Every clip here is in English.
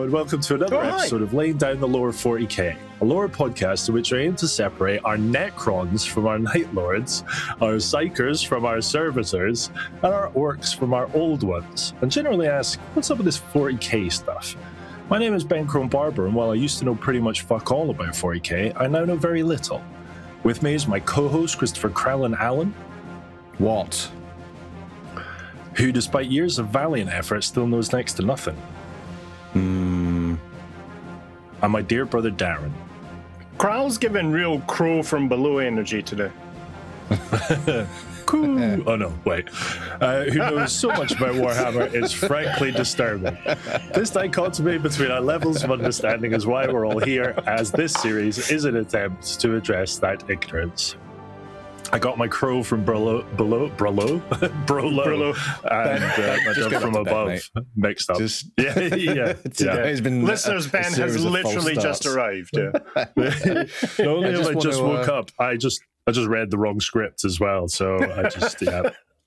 and welcome to another episode of Laying Down the Lore 40K, a lore podcast in which we aim to separate our Necrons from our Night Lords, our Psychers from our Servitors, and our Orcs from our Old Ones, and generally ask, what's up with this 40K stuff? My name is Ben Crone Barber, and while I used to know pretty much fuck all about 40K, I now know very little. With me is my co-host, Christopher Crowlin Allen. What? Who, despite years of valiant effort, still knows next to nothing. And my dear brother Darren. Kral's giving real crow from below energy today. Cool. Oh no, wait. Who knows so much about Warhammer, it's frankly disturbing. This dichotomy between our levels of understanding is why we're all here, as this series is an attempt to address that ignorance. I got my crow from Brolo, and from above mixed up. It's been listeners, Ben has literally just arrived. Yeah. Not only have I just woke up, I just read the wrong script as well. So I just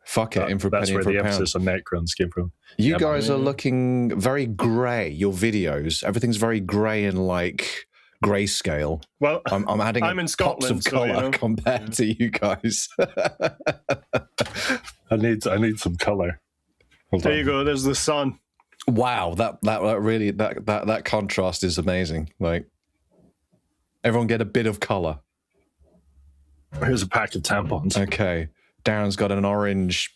fuck it. In for that's penny, where for the a pound. emphasis on Necrons came from. You guys are looking very grey. Your videos, everything's very grey and like grayscale. Well, I'm adding I'm in Scotland, pops of colour so, compared to you guys. I need some colour. There you go. There's the sun. Wow, that really that contrast is amazing. Like, everyone get a bit of colour. Here's a pack of tampons. Okay, Darren's got an orange.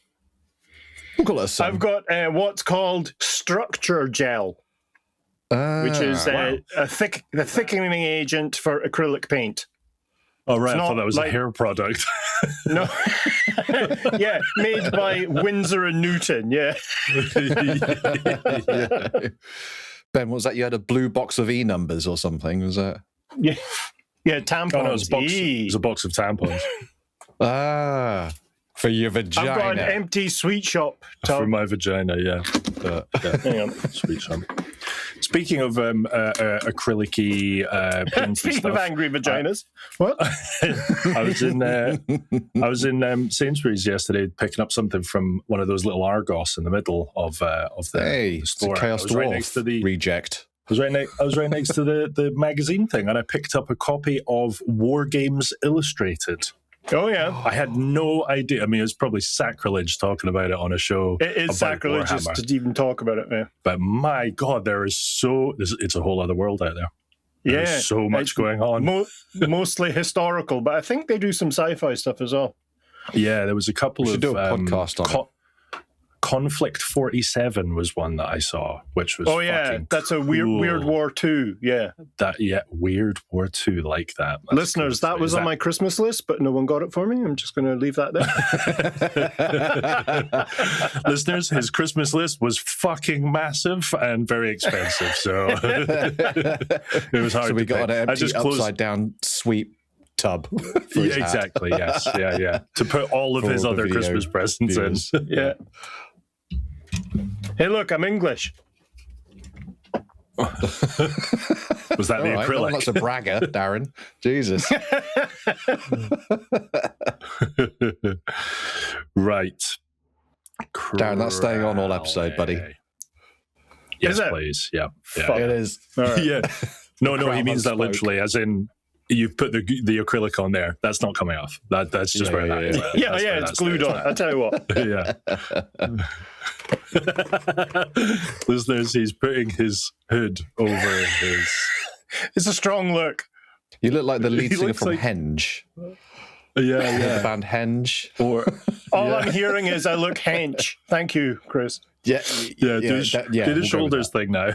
We'll call it a sun. I've got what's called structure gel, which is the thickening agent for acrylic paint. Oh, right. I thought that was a hair product. No. Yeah, made by Winsor & Newton, yeah. Ben, what was that? You had a blue box of E numbers or something, was that? Yeah, tampons. Oh, no, it was a box of tampons. For your vagina. I've got an empty sweet shop tub. For my vagina, yeah. Hang on. Sweet shop. Speaking of acrylic-y pins Speaking and stuff, of angry vaginas. What? I was in Sainsbury's yesterday picking up something from one of those little Argos in the middle of the store. It's a Chaos Dwarf right next to the reject. I was right next to the magazine thing, and I picked up a copy of War Games Illustrated. Oh, yeah. I had no idea. I mean, it's probably sacrilege talking about it on a show. It is sacrilegious to even talk about it, man. But my God, it's a whole other world out there. There's so much going on. Mostly historical, but I think they do some sci-fi stuff as well. Yeah, there was a couple of... We should do a podcast on it. Conflict 47 was one that I saw, which was that's a cool. weird War II, yeah. Weird War II like that. That's Listeners, that was on my Christmas list, but no one got it for me. I'm just going to leave that there. Listeners, his Christmas list was fucking massive and very expensive, so it was hard to we got pick. an empty upside-down sweep tub. Yeah, exactly, yes. Yeah. To put all of his other Christmas presents viewers. in. Yeah. Hey, look, I'm English. Was that the acrylic? Well, that's a bragger, Darren. Jesus. Right. Darren, that's staying on all episode, buddy. Yes, please. Yeah. It is. Right. Yeah. No, he means that literally, as in you've put the acrylic on there. That's not coming off. That's just where that is. Yeah, it's glued on. I'll tell you what. Yeah. Listeners, he's putting his hood over his... It's a strong look. You look like the lead singer from Henge. Yeah. The band Henge. All I'm hearing is I look hench. Thank you, Chris. Do the shoulders thing now.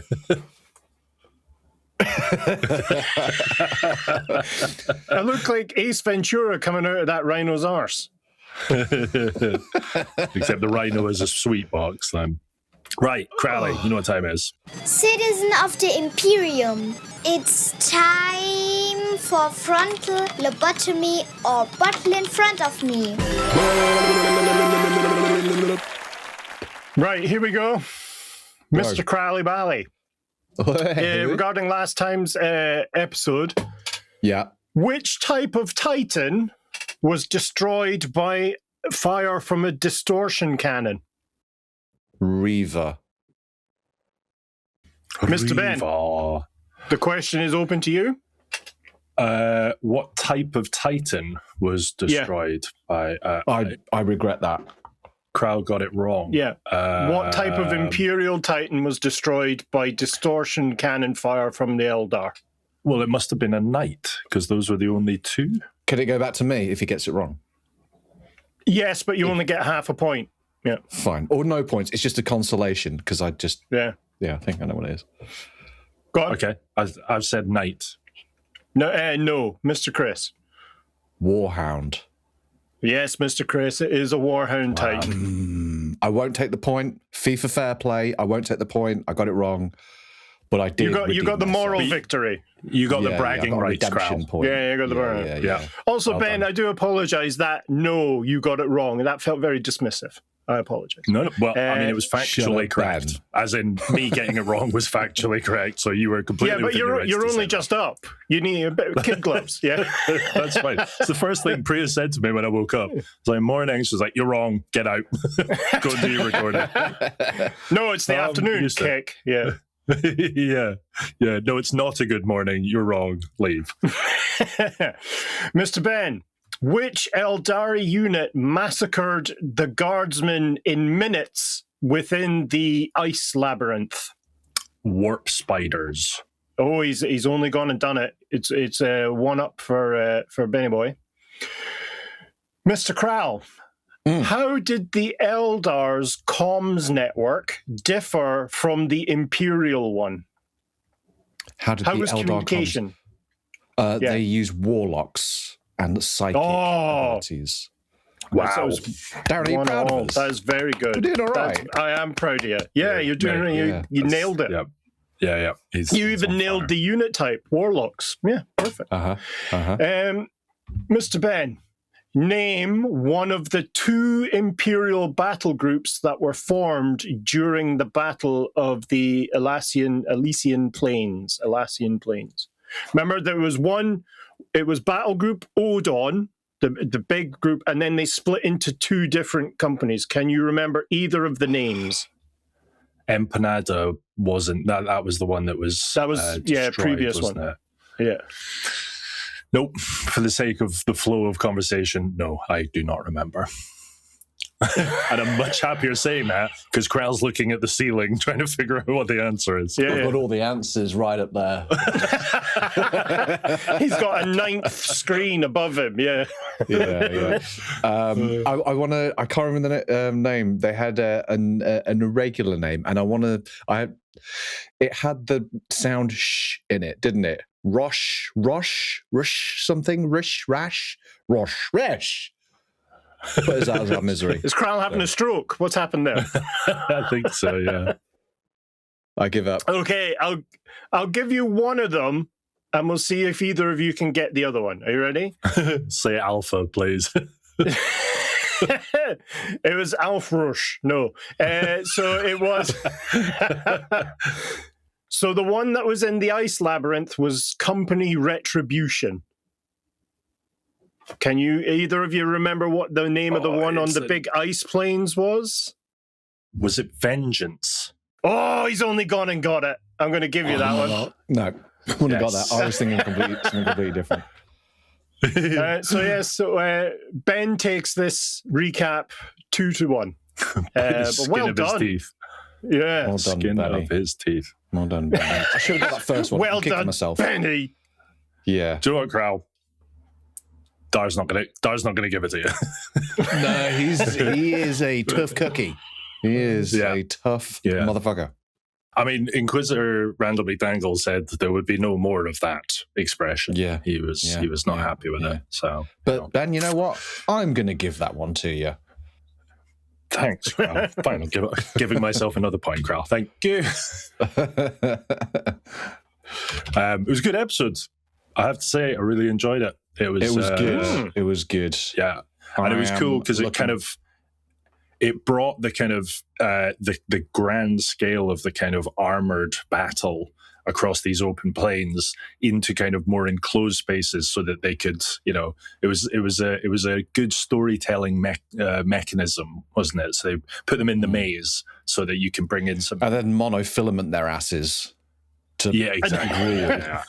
I look like Ace Ventura coming out of that rhino's arse. Except the rhino is a sweet box then. Right, Crowley, you know what time it is. Citizen of the Imperium, it's time for frontal lobotomy or bottle in front of me. Right, here we go. Mr. Crowley Bally. Regarding last time's episode, which type of Titan was destroyed by fire from a distortion cannon? Reaver. Mr. Ben, the question is open to you. What type of Titan was destroyed by... I regret that. Krell got it wrong. Yeah. What type of Imperial Titan was destroyed by distortion cannon fire from the Eldar? Well, it must have been a knight, because those were the only two. Could it go back to me if he gets it wrong? Yes, but you only get half a point. Yeah. Fine. Or no points. It's just a consolation, because I just... Yeah, I think I know what it is. Go on. Okay. I've said knight. No, Mr. Chris. Warhound. Yes, Mr. Chris, it is a Warhound Titan. I won't take the point. FIFA fair play. I won't take the point. I got it wrong. But I did. You got the moral victory. You got the bragging rights, redemption Krell. point. Yeah, you got the bragging. Yeah. Also, Well Ben, done. I do apologise that no, you got it wrong. That felt very dismissive. I apologise. No, well, I mean, it was factually up, correct. Ben. As in, me getting it wrong was factually correct, so you were completely Yeah, but within your rights you're to only say just up. You need a bit of kid gloves, yeah? That's fine. It's the first thing Priya said to me when I woke up. It's like, morning. She's like, you're wrong. Get out. Go and do your recording. No, it's the afternoon used to. kick. Yeah. Yeah. No, it's not a good morning. You're wrong. Leave. Mr. Ben, which Eldari unit massacred the guardsmen in minutes within the ice labyrinth? Warp spiders. Oh, he's only gone and done it. It's a one up for Benny Boy. Mr. Krell, how did the Eldar's comms network differ from the Imperial one? How did How the was Eldar communication? They use warlocks and psychic abilities. Wow. That was Darren, are you proud of us? That is very good. You're doing all right. I am proud of you. Yeah, you're doing it. You nailed it. Yeah. You even nailed the unit type, warlocks. Yeah, perfect. Mr. Ben, name one of the two Imperial battle groups that were formed during the Battle of the Elysian Plains. Remember, there was one, it was Battle Group Odon, the big group, and then they split into two different companies. Can you remember either of the names? Empanada wasn't, that was the one that was destroyed, previous one. It? Yeah. Nope. For the sake of the flow of conversation, no, I do not remember. And I'm much happier saying that because Krell's looking at the ceiling trying to figure out what the answer is. I've got all the answers right up there. He's got a 9th screen above him. Yeah. I want to. I can't remember the name. They had an irregular name, and it had the sound sh in it, didn't it? Rosh, something. Rash. Put us out of our misery. Is Krell having a stroke? What's happened there? I think so, yeah. I give up. Okay, I'll give you one of them, and we'll see if either of you can get the other one. Are you ready? Say Alpha, please. It was Alfrush. No. So it was... So the one that was in the ice labyrinth was Company Retribution. Can you, either of you, remember what the name of the one on the big ice plains was? Was it Vengeance? Oh, he's only gone and got it. I'm going to give you that one. No, I wouldn't have got that. I was thinking something completely different. So Ben takes this recap 2-1. But well done. Yeah. Well done, Skin Benny. of his teeth. Well done, Benny. I should have got that first one. Well done, myself. Benny. Yeah. Do you know what, Krell? Dar's not gonna give it to you. No, he is a tough cookie. He is a tough motherfucker. I mean, Inquisitor Randall McDangle said that there would be no more of that expression. Yeah, he was not happy with it. So, but Ben, you know what? I'm going to give that one to you. Thanks, Krell. Fine, I'm giving myself another point, Krell. Thank you. It was a good episode. I have to say, I really enjoyed it. It was good. It was good. Yeah, and it was cool because it brought the kind of the grand scale of the kind of armored battle across these open plains into kind of more enclosed spaces, so that they could, it was a good storytelling mechanism, wasn't it? So they put them in the maze so that you can bring in some, and then monofilament their asses. to exactly. Yeah.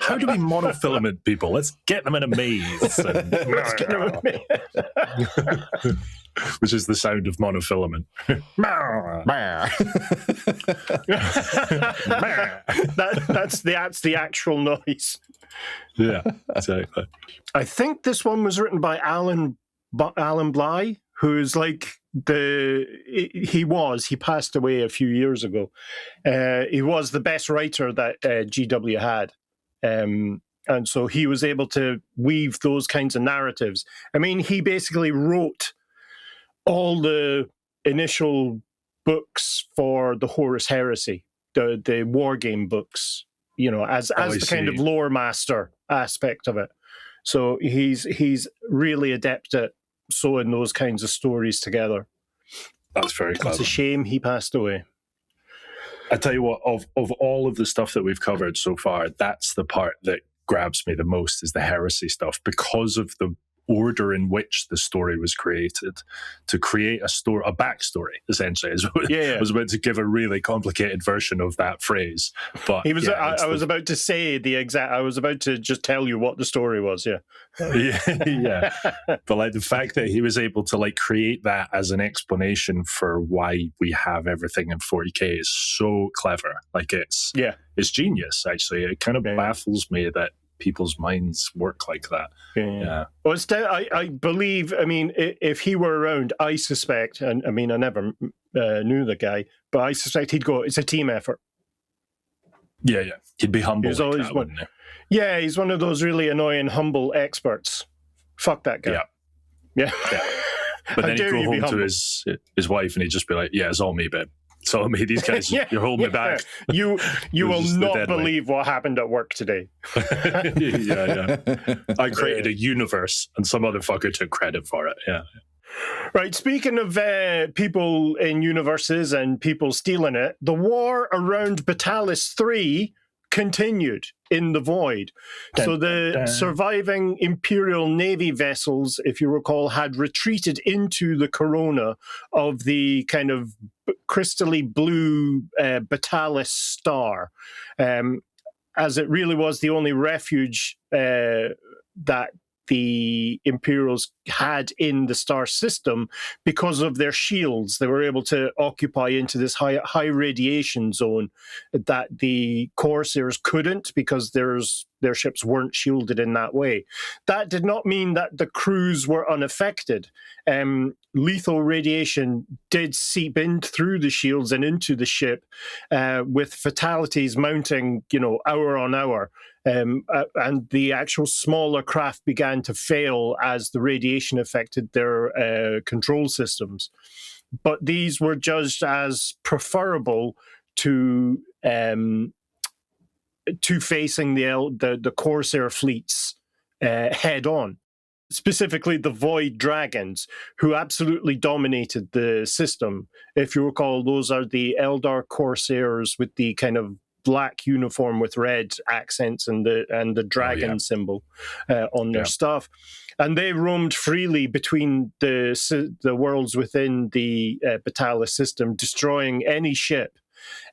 How do we monofilament people? Let's get them in a maze. Which is the sound of monofilament. that's the actual noise. Yeah, exactly. I think this one was written by Alan Bly, who's like he passed away a few years ago. He was the best writer that GW had. And so he was able to weave those kinds of narratives. I mean, he basically wrote all the initial books for the Horus Heresy, the war game books, as the kind of lore master aspect of it. So he's really adept at sewing those kinds of stories together. That's very clever. It's a shame he passed away. I tell you what, of all of the stuff that we've covered so far, that's the part that grabs me the most, is the heresy stuff, because of the order in which the story was created. To create a backstory, essentially, I was about to give a really complicated version of that phrase, but I was about to say I was about to just tell you what the story was. Yeah. But like the fact that he was able to like create that as an explanation for why we have everything in 40K is so clever. Like it's genius. Actually, it kind of baffles me that people's minds work like that. Yeah. Well, I believe, I mean, if he were around, I suspect, and I mean, I never knew the guy, but I suspect he'd go, it's a team effort. Yeah. He'd be humble. He's always wouldn't he? Yeah, he's one of those really annoying, humble experts. Fuck that guy. Yeah. But then he'd go home to his wife and he'd just be like, yeah, it's all me, babe. So me, these guys, you're holding me back. You will not believe what happened at work today. I created a universe and some other fucker took credit for it. Yeah. Right. Speaking of people in universes and people stealing it, the war around Betalis III continued in the void. So the surviving Imperial Navy vessels, if you recall, had retreated into the corona of the kind of crystally blue Batalis star, as it really was the only refuge that the Imperials had in the star system because of their shields. They were able to occupy into this high radiation zone that the Corsairs couldn't, because their ships weren't shielded in that way. That did not mean that the crews were unaffected. Lethal radiation did seep in through the shields and into the ship, with fatalities mounting, hour on hour. And the actual smaller craft began to fail as the radiation affected their control systems. But these were judged as preferable to facing the Corsair fleets head on. Specifically the Void Dragons, who absolutely dominated the system. If you recall, those are the Aeldari Corsairs with the kind of black uniform with red accents and the dragon symbol on their stuff. And they roamed freely between the worlds within the Batalis system, destroying any ship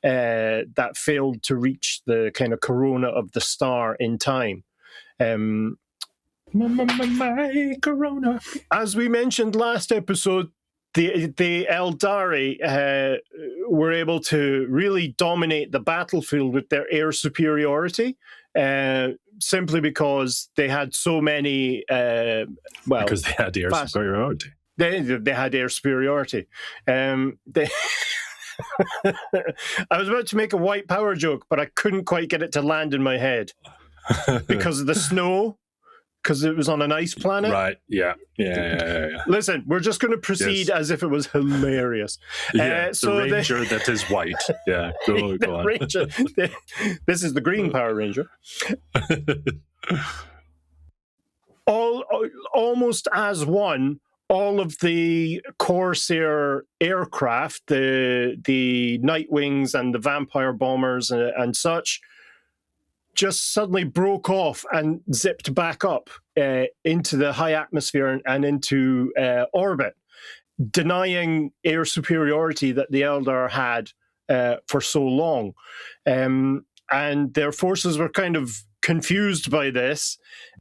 that failed to reach the kind of corona of the star in time. My corona. As we mentioned last episode, the Aeldari were able to really dominate the battlefield with their air superiority, simply because they had so many. Because they had air superiority. They had air superiority. I was about to make a white power joke, but I couldn't quite get it to land in my head because of the snow. Because it was on an ice planet. Right, yeah. Listen, we're just going to proceed as if it was hilarious. The Ranger that is white. Yeah, go on. Ranger, this is the Green Power Ranger. Almost as one, all of the Corsair aircraft, the Nightwings and the Vampire Bombers and such, just suddenly broke off and zipped back up into the high atmosphere and into orbit, denying air superiority that the Eldar had for so long. And their forces were kind of confused by this.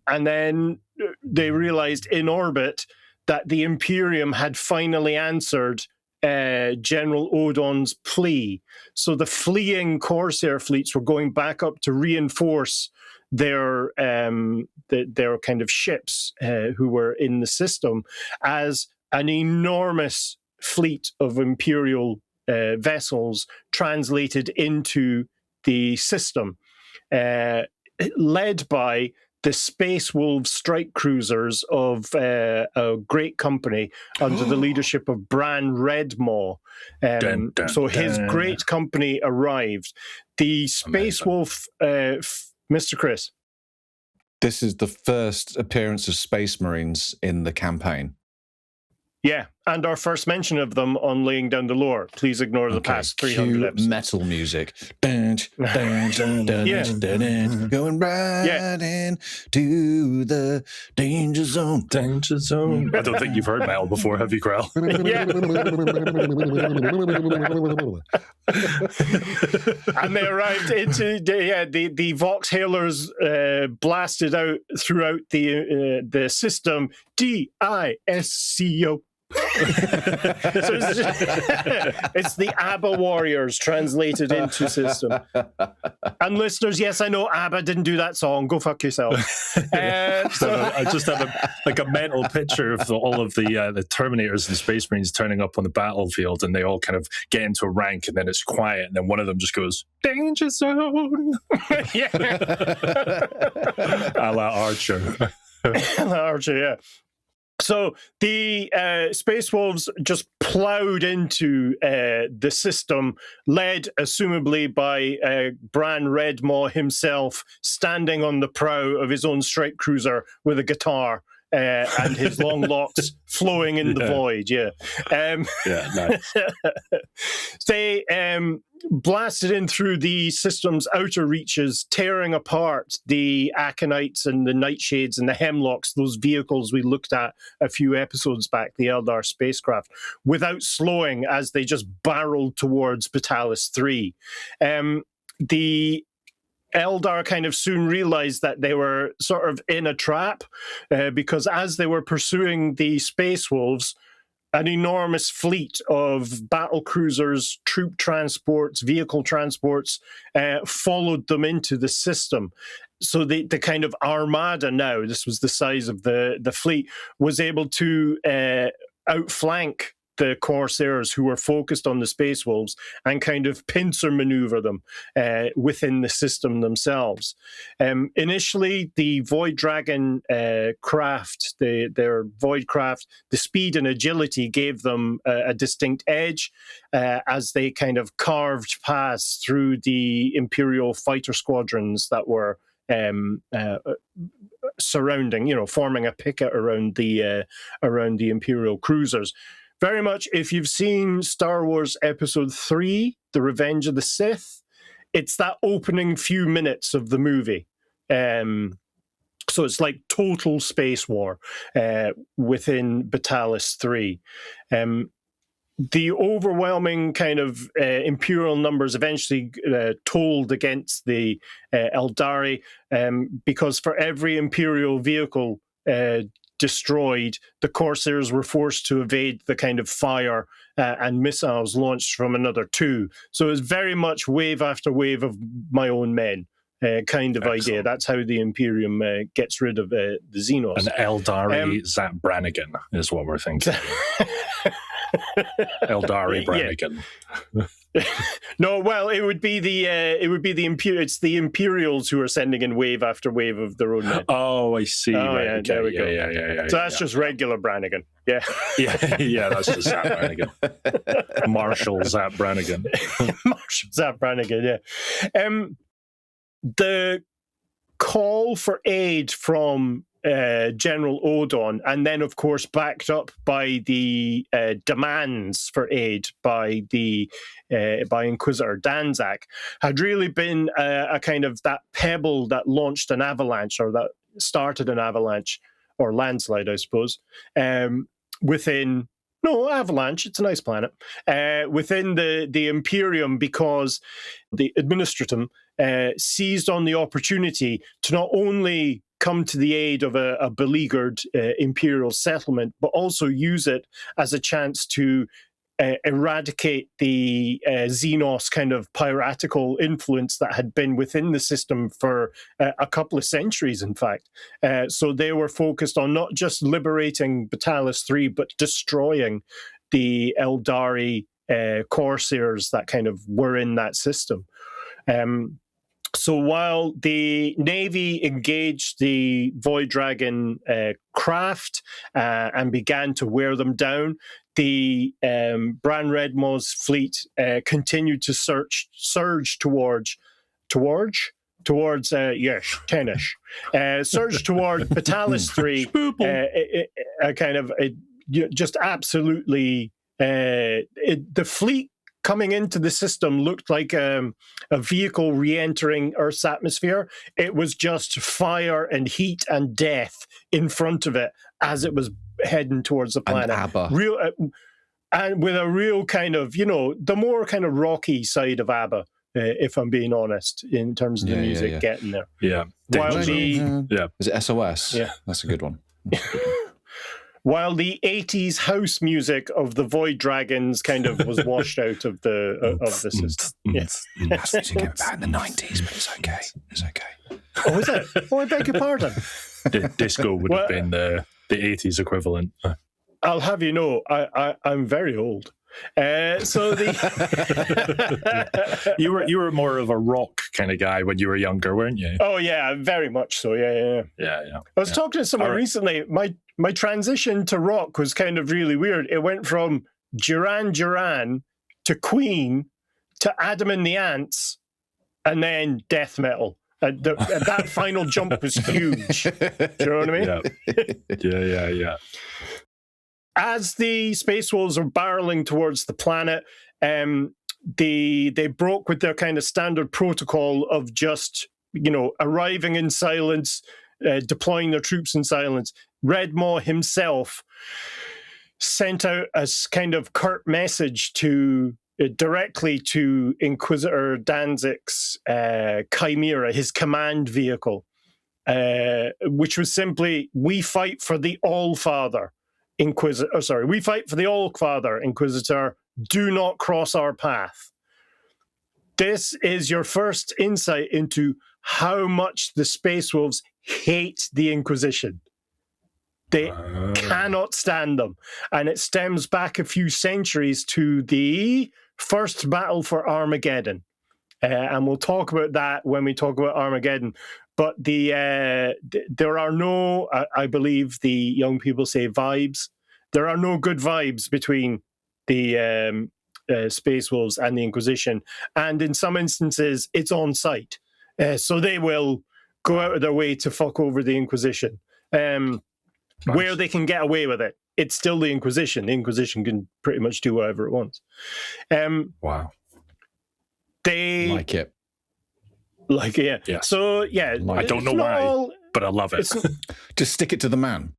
And then they realized in orbit that the Imperium had finally answered General Odon's plea. So the fleeing Corsair fleets were going back up to reinforce their kind of ships who were in the system, as an enormous fleet of Imperial vessels translated into the system, led by the Space Wolves strike cruisers of a great company under the leadership of Bran Redmaw. So his great company arrived. The Space Wolf, Mr. Chris. This is the first appearance of Space Marines in the campaign. Yeah, and our first mention of them on Laying Down the Lore. Please ignore the past 300 episodes. Metal music. Going right into the danger zone. Danger zone. I don't think you've heard metal before, have you, Krell? And they arrived into the Vox Hailers blasted out throughout the system. DISCO. So it's the ABBA Warriors translated into system. And listeners, yes, I know ABBA didn't do that song. Go fuck yourself. I just have a mental picture of all of the Terminators and Space Marines turning up on the battlefield, and they all kind of get into a rank, and then it's quiet, and then one of them just goes, "Danger zone." Yeah. A la Archer. A la Archer, yeah. So the Space Wolves just ploughed into the system, led assumably by Bran Redmaw himself, standing on the prow of his own strike cruiser with a guitar and his long locks flowing in the void. Yeah, nice. They blasted in through the system's outer reaches, tearing apart the Aconites and the Nightshades and the Hemlocks, those vehicles we looked at a few episodes back, the Eldar spacecraft, without slowing as they just barreled towards Betalis III. The Eldar kind of soon realized that they were sort of in a trap because as they were pursuing the Space Wolves, an enormous fleet of battle cruisers, troop transports, vehicle transports followed them into the system. So the kind of armada now, this was the size of the fleet, was able to outflank the Corsairs who were focused on the Space Wolves and kind of pincer maneuver them within the system themselves. Initially, the Void Dragon craft, their Void craft, the speed and agility gave them a distinct edge as they kind of carved paths through the Imperial fighter squadrons that were surrounding, forming a picket around the Imperial cruisers. Very much, if you've seen Star Wars Episode 3, The Revenge of the Sith, it's that opening few minutes of the movie. So it's like total space war within Betalis III. The overwhelming kind of Imperial numbers eventually told against the Aeldari, because for every Imperial vehicle destroyed, the Corsairs were forced to evade the kind of fire and missiles launched from another two. So it's very much wave after wave of my own men kind of idea. That's how the Imperium gets rid of the Xenos. An Eldari Zap Brannigan is what we're thinking. Eldari Brannigan. No, well, it would be the it's the Imperials who are sending in wave after wave of their own men. Oh, I see. Oh, right. yeah, Okay. there we go. Yeah. So that's just regular Brannigan. Yeah. yeah, that's just Zap Brannigan. Marshal Zap Brannigan. Marshal Zap Brannigan, yeah. The call for aid from General Odon, and then of course backed up by the demands for aid by Inquisitor Danzak, had really been a kind of that pebble that launched an avalanche, or that started an avalanche or landslide, I suppose, within No, Avalanche. It's a nice planet. Within the Imperium, because the Administratum seized on the opportunity to not only come to the aid of a beleaguered Imperial settlement, but also use it as a chance to eradicate the Xenos kind of piratical influence that had been within the system for a couple of centuries, in fact. So they were focused on not just liberating Betalis III, but destroying the Aeldari Corsairs that kind of were in that system. So while the Navy engaged the Void Dragon craft and began to wear them down, the Bran Redmaw's fleet continued to surge towards Tenish, surge toward Betalis III, just absolutely, the fleet coming into the system looked like a vehicle re-entering Earth's atmosphere. It was just fire and heat and death in front of it as it was heading towards the planet. And with a real kind of, the more kind of rocky side of ABBA, if I'm being honest, in terms of the music getting there. Yeah. Is it SOS? Yeah. That's a good one. While the 80s house music of the Void Dragons kind of was washed out of the system. Yes. House music came about in the 90s, but it's okay. It's okay. Oh, is it? Oh, I beg your pardon. Disco would have been the 80s equivalent. I'll have you know, I'm very old. So you were more of a rock kind of guy when you were younger, weren't you? Oh yeah, very much so. Yeah. I was talking to someone recently. My transition to rock was kind of really weird. It went from Duran Duran to Queen to Adam and the Ants, and then death metal. That final jump was huge. Do you know what I mean? Yeah. As the Space Wolves are barreling towards the planet, they broke with their kind of standard protocol of just, arriving in silence, deploying their troops in silence. Redmaw himself sent out a kind of curt message directly to Inquisitor Danzig's Chimera, his command vehicle, which was simply, we fight for the All-Father. We fight for the All-Father, Inquisitor. Do not cross our path. This is your first insight into how much the Space Wolves hate the Inquisition. They cannot stand them. And it stems back a few centuries to the first battle for Armageddon. And we'll talk about that when we talk about Armageddon. But there are no, I believe the young people say, vibes. There are no good vibes between the Space Wolves and the Inquisition. And in some instances, it's on site. So they will go out of their way to fuck over the Inquisition. Where they can get away with it. It's still the Inquisition. The Inquisition can pretty much do whatever it wants. Wow. They like it. Yeah. So, yeah. I don't know why, but I love it. Just stick it to the man.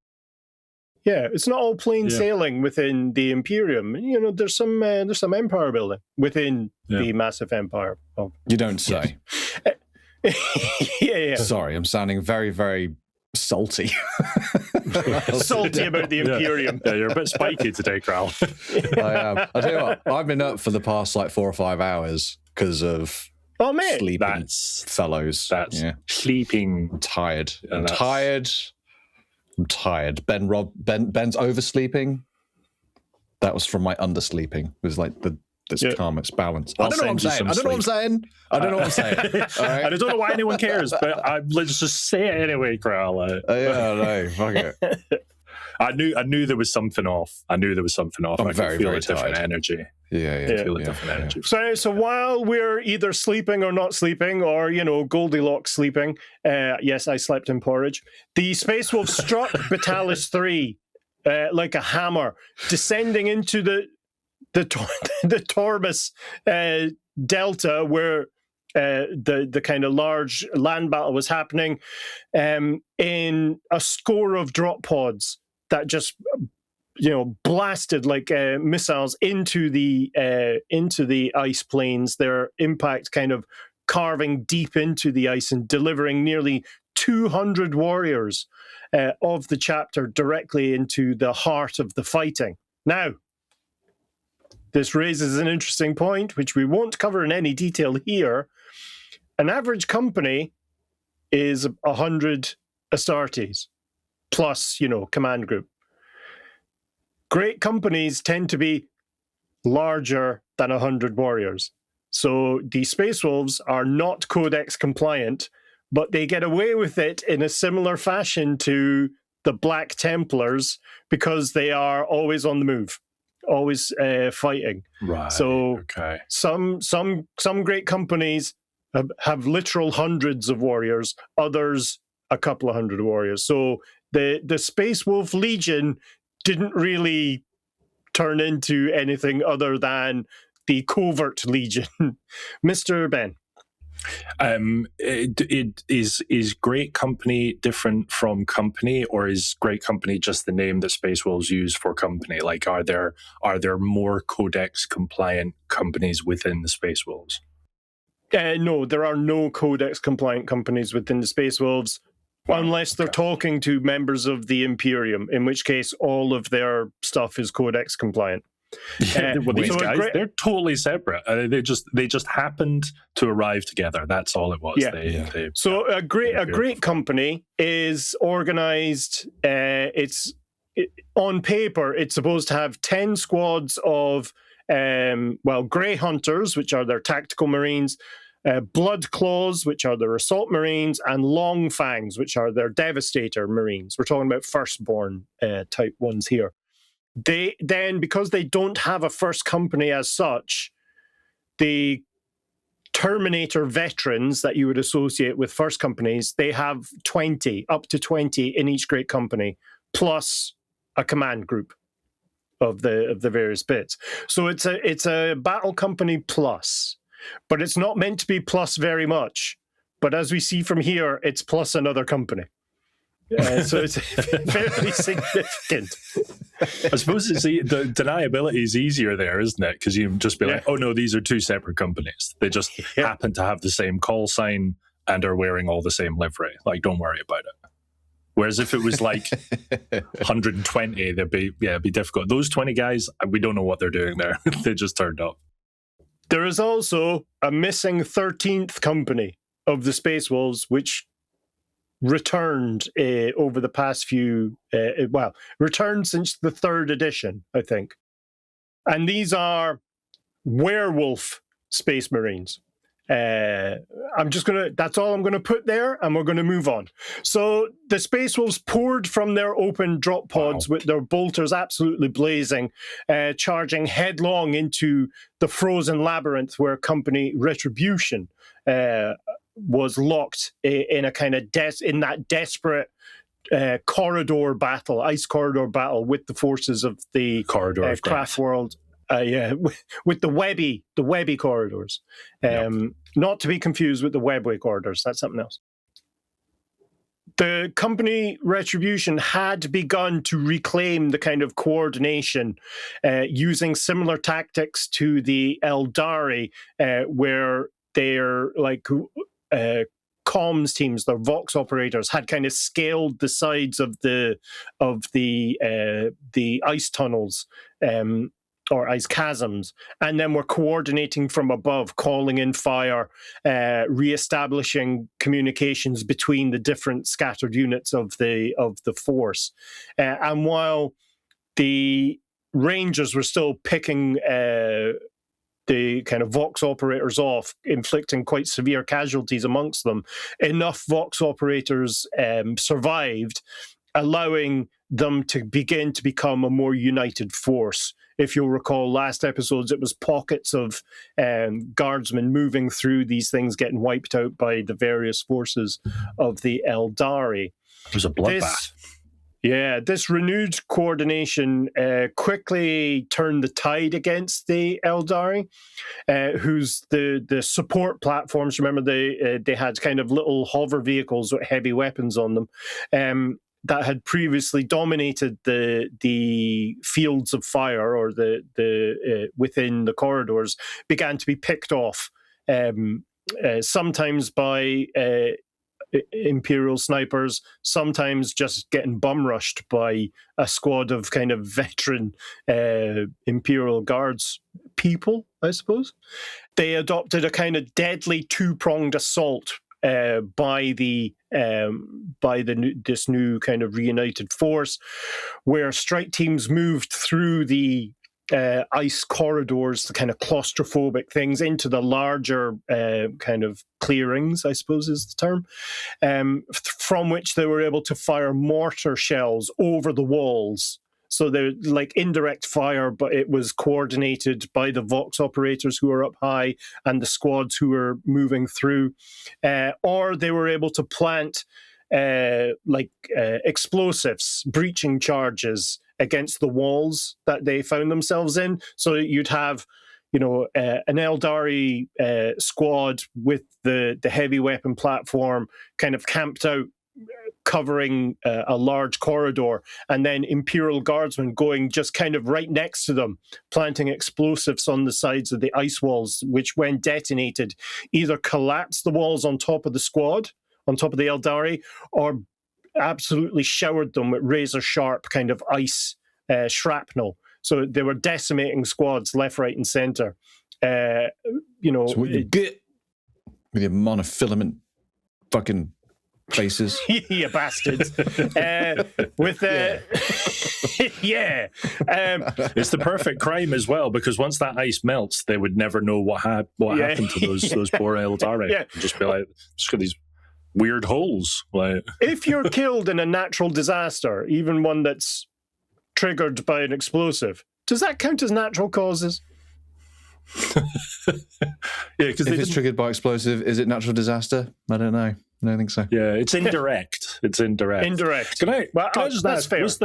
Yeah, it's not all plain sailing within the Imperium. There's some empire building within the massive empire. You don't say. Yeah. Sorry, I'm sounding very, very salty. Salty about the Imperium. Yeah, you're a bit spiky today, Kral. I am. I tell you what, I've been up for the past 4 or 5 hours because of sleeping fellows. That's sleeping. I'm tired. I'm tired. Ben's oversleeping. That was from my undersleeping. It was like this calm, it's balance. I don't know what I'm saying. I don't know what I'm saying. Right? I don't know why anyone cares, but let's just say it anyway, Kral. No, fuck it. I knew there was something off. I'm very, very tired. Different energy. Yeah. Feel a different energy. So while we're either sleeping or not sleeping, or Goldilocks sleeping, yes, I slept in porridge. The Space Wolves struck Betalis III like a hammer, descending into the Tormus Delta, where the kind of large land battle was happening, in a score of drop pods that just blasted like missiles into the ice plains. Their impact kind of carving deep into the ice and delivering nearly 200 warriors of the chapter directly into the heart of the fighting. Now, this raises an interesting point, which we won't cover in any detail here. An average company is 100 Astartes plus, command group. Great companies tend to be larger than 100 warriors. So the Space Wolves are not Codex compliant, but they get away with it in a similar fashion to the Black Templars because they are always on the move, always fighting. Right. So okay. Some great companies have literal hundreds of warriors, others a couple of hundred warriors. So the Space Wolf Legion didn't really turn into anything other than the Covert Legion. Mr. Ben. It is Great Company different from Company, or is Great Company just the name that Space Wolves use for Company? Like, are there more Codex compliant companies within the Space Wolves? No, there are no Codex compliant companies within the Space Wolves. Unless they're talking to members of the Imperium, in which case all of their stuff is Codex compliant. Well, these guys, they're totally separate. They just happened to arrive together. That's all it was. Yeah. So a great company is organized. On paper, it's supposed to have 10 squads of Grey Hunters, which are their tactical marines, Blood Claws, which are their assault marines, and Long Fangs, which are their devastator marines. We're talking about firstborn type ones here. They then, because they don't have a first company as such, the Terminator veterans that you would associate with first companies, they have 20, up to 20 in each great company, plus a command group of the various bits. So it's a battle company plus. But it's not meant to be plus very much. But as we see from here, it's plus another company. So it's fairly significant. I suppose the deniability is easier there, isn't it? Because you just be like, oh no, these are two separate companies. They just happen to have the same call sign and are wearing all the same livery. Like, don't worry about it. Whereas if it was like 120, it'd be difficult. Those 20 guys, we don't know what they're doing there. They just turned up. There is also a missing 13th company of the Space Wolves, which returned over the past returned since the 3rd edition, I think. And these are werewolf Space Marines. That's all I'm gonna put there, and we're gonna move on. So the Space Wolves poured from their open drop pods with their bolters absolutely blazing, charging headlong into the frozen labyrinth where Company Retribution was locked in a kind of in that desperate corridor battle, ice corridor battle with the forces of the corridor of craft world. With the webby corridors. Not to be confused with the webway corridors. That's something else. The Company Retribution had begun to reclaim the kind of coordination using similar tactics to the Aeldari, where they're like comms teams, their Vox operators, had kind of scaled the sides of the ice tunnels, or ice chasms, and then we're coordinating from above, calling in fire, re-establishing communications between the different scattered units of the force. And while the Rangers were still picking the kind of Vox operators off, inflicting quite severe casualties amongst them, enough Vox operators survived, allowing them to begin to become a more united force. If you'll recall last episodes, it was pockets of guardsmen moving through these things, getting wiped out by the various forces of the Aeldari. It was a bloodbath. This renewed coordination quickly turned the tide against the Aeldari, whose the support platforms, remember they had kind of little hover vehicles with heavy weapons on them, that had previously dominated the fields of fire or the within the corridors began to be picked off, sometimes by Imperial snipers, sometimes just getting bum rushed by a squad of kind of veteran Imperial Guards people, I suppose. They adopted a kind of deadly two-pronged assault by this new kind of reunited force, where strike teams moved through the ice corridors, the kind of claustrophobic things, into the larger kind of clearings, I suppose is the term, from which they were able to fire mortar shells over the walls. So they're like indirect fire, but it was coordinated by the Vox operators who were up high and the squads who were moving through. Or they were able to plant explosives, breaching charges against the walls that they found themselves in. So you'd have, an Aeldari squad with the heavy weapon platform kind of camped out, covering a large corridor, and then Imperial Guardsmen going just kind of right next to them, planting explosives on the sides of the ice walls, which when detonated either collapsed the walls on top of the squad, on top of the Aeldari, or absolutely showered them with razor-sharp kind of ice shrapnel. So they were decimating squads left, right, and centre. So what you get with your monofilament fucking faces. You bastards. It's the perfect crime as well, because once that ice melts, they would never know what happened to those poor Aeldari. Yeah. Just be like, just got these weird holes. Like, if you're killed in a natural disaster, even one that's triggered by an explosive, does that count as natural causes? Because if it's triggered by explosive, is it natural disaster? I don't know. I don't think so. Yeah, it's indirect. Indirect. Can I just ask? Fair. Was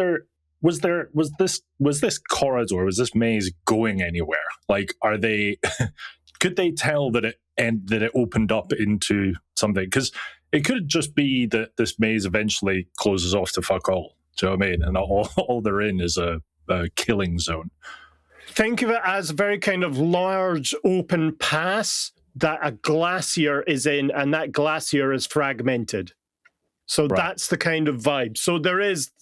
this corridor, was this maze going anywhere? Like, are they? Could they tell that it opened up into something? Because it could just be that this maze eventually closes off to fuck all. Do you know what I mean? And all they're in is a killing zone. Think of it as a very kind of large open pass that a glacier is in, and that glacier is fragmented. So that's the kind of vibe. So there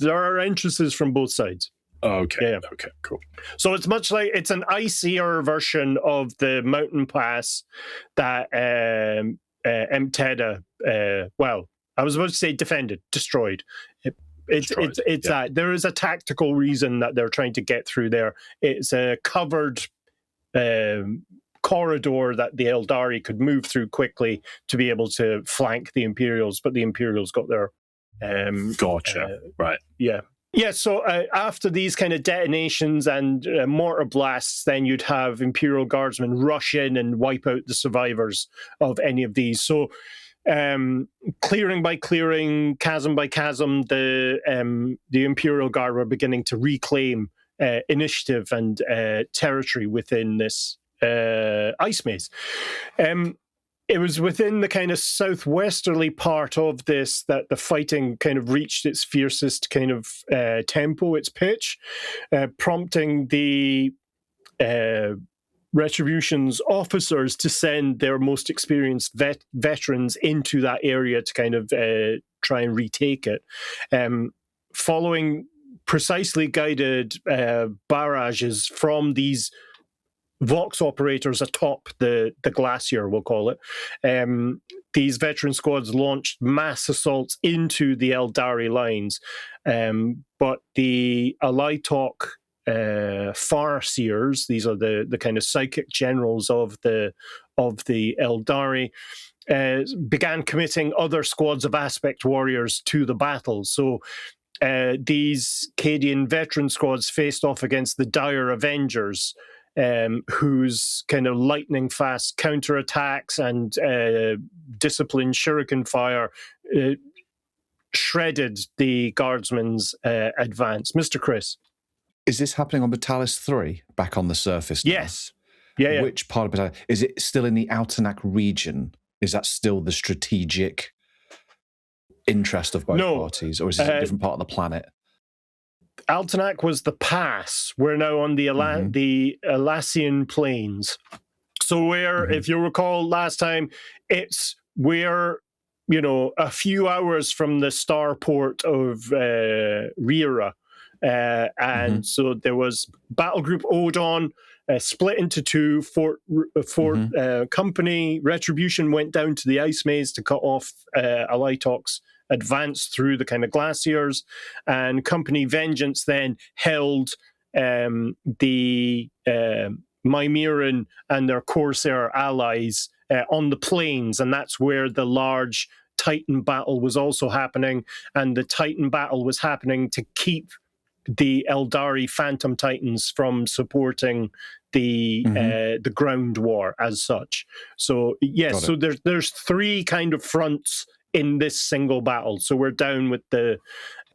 are entrances from both sides. Okay. Yeah. Okay, cool. So it's much like, it's an icier version of the mountain pass that Emteda, I was about to say defended, destroyed. It's that. There is a tactical reason that they're trying to get through there. It's a covered corridor that the Aeldari could move through quickly to be able to flank the Imperials, but the Imperials got their... Gotcha. Right. Yeah. Yeah, so after these kind of detonations and mortar blasts, then you'd have Imperial Guardsmen rush in and wipe out the survivors of any of these. So clearing by clearing, chasm by chasm, the Imperial Guard were beginning to reclaim initiative and territory within this ice maze. It was within the kind of southwesterly part of this that the fighting kind of reached its fiercest kind of tempo, its pitch, prompting the Retribution's officers to send their most experienced veterans into that area to kind of try and retake it. Following precisely guided barrages from these Vox operators atop the glacier, we'll call it. These veteran squads launched mass assaults into the Aeldari lines, but the Alaitok Farseers, these are the kind of psychic generals of the Aeldari, began committing other squads of aspect warriors to the battle. So these Cadian veteran squads faced off against the dire Avengers, whose kind of lightning fast counterattacks and disciplined shuriken fire shredded the guardsmen's advance. Mr. Chris. Is this happening on Betalis III, back on the surface now? Yes. Yeah. Which part of Betalis? Is it still in the Altenac region? Is that still the strategic interest of both parties, or is it a different part of the planet? Altenac was the pass. We're now on the Elysian plains. So where, if you recall last time, we're a few hours from the starport of MYMEARA. And so there was Battle Group Odon, split into two. Fort Company Retribution went down to the ice maze to cut off Elytoc's advance through the kind of glaciers, and Company Vengeance then held the MYMEARAN and their Corsair allies on the plains, and that's where the large Titan battle was also happening, and the Titan battle was happening to keep the Aeldari Phantom Titans from supporting the ground war as such. So yes, so there's three kind of fronts in this single battle. So we're down with the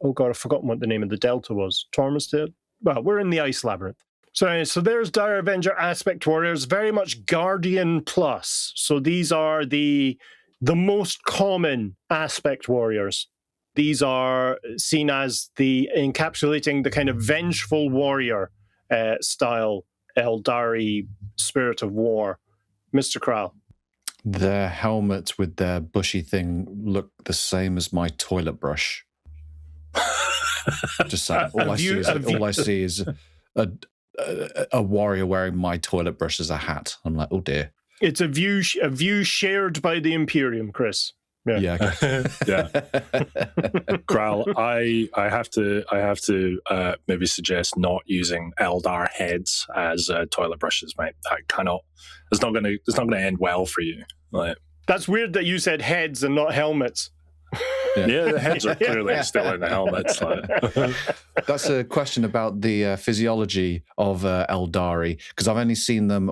I've forgotten what the name of the Delta was. Tormus Delta. Well, we're in the Ice Labyrinth. So there's Dire Avenger Aspect Warriors, very much Guardian Plus. So these are the most common Aspect Warriors. These are seen as encapsulating the kind of vengeful warrior style Aeldari spirit of war. Mr. Kral. Their helmets with their bushy thing look the same as my toilet brush. Just saying. All I see is a warrior wearing my toilet brush as a hat. I'm like, oh dear. It's a view shared by the Imperium, Chris. Yeah. Okay. Yeah. Kral, I have to maybe suggest not using Eldar heads as toilet brushes, mate. It's not gonna end well for you. Like, that's weird that you said heads and not helmets. Yeah, the heads are clearly still in the helmets. Like. That's a question about the physiology of Aeldari, because I've only seen them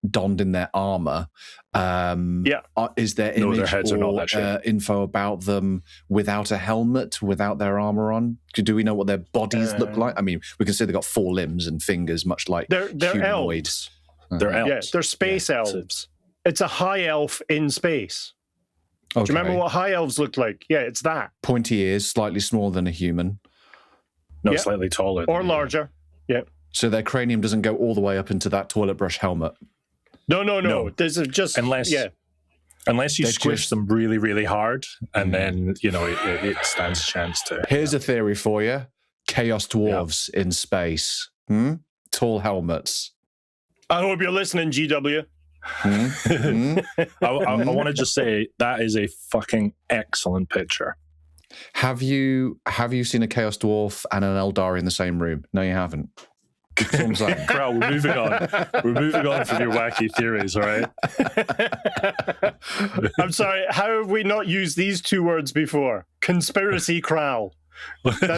donned in their armour. Is there image or info about them without a helmet, without their armour on? Do we know what their bodies look like? I mean, we can see they've got 4 limbs and fingers, much like they're humanoid. Elves. They're elves. Yeah, they're space elves. It's a high elf in space. Okay. Do you remember what high elves looked like? Yeah, it's that. Pointy ears, slightly smaller than a human. No, slightly taller. Or larger. Yeah. So their cranium doesn't go all the way up into that toilet brush helmet? No. There's just... Unless you squish them really, really hard, and then, it stands a chance to... Here's a theory for you. Chaos dwarves in space. Tall helmets. I hope you're listening, GW. I want to just say that is a fucking excellent picture. Have you seen a Chaos Dwarf and an Eldar in the same room? No, you haven't. Kral, we're moving on. We're moving on from your wacky theories, all right? I'm sorry, how have we not used these 2 words before? Conspiracy Kral. Yeah.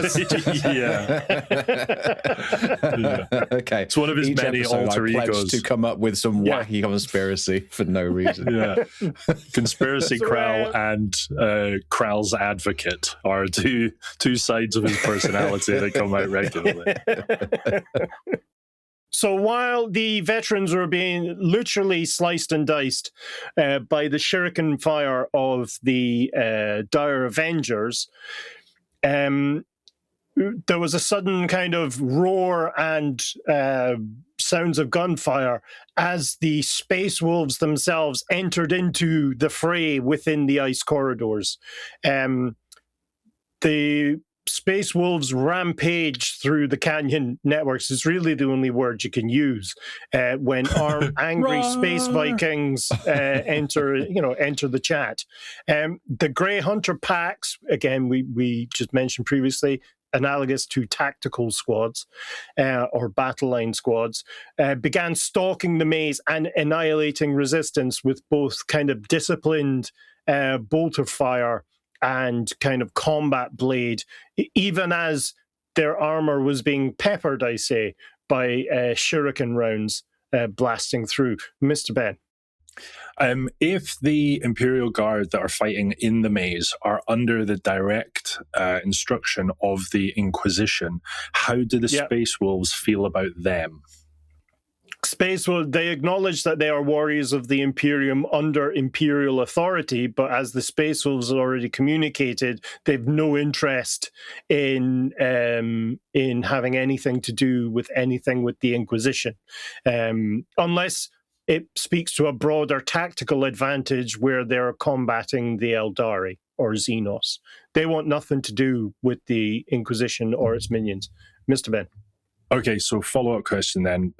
Okay. It's one of his many alter egos to come up with some wacky conspiracy for no reason. Yeah. Conspiracy Kral and Kral's advocate are two sides of his personality that come out regularly. So while the veterans were being literally sliced and diced by the shuriken fire of the Dire Avengers, there was a sudden kind of roar and sounds of gunfire as the Space Wolves themselves entered into the fray within the ice corridors. The Space Wolves rampage through the canyon networks is really the only word you can use when angry space Vikings enter the chat. The Grey Hunter packs, again, we just mentioned previously, analogous to tactical squads or battle line squads, began stalking the maze and annihilating resistance with both kind of disciplined bolter fire and kind of combat blade, even as their armor was being peppered, I say, by shuriken rounds blasting through. Mr. Ben. If the Imperial Guard that are fighting in the maze are under the direct instruction of the Inquisition, how do the Space Wolves feel about them? They acknowledge that they are warriors of the Imperium under Imperial authority, but as the Space Wolves already communicated, they've no interest in having anything to do with anything with the Inquisition, unless it speaks to a broader tactical advantage where they're combating the Aeldari or Xenos. They want nothing to do with the Inquisition or its minions. Mr. Ben. Okay, so follow-up question then,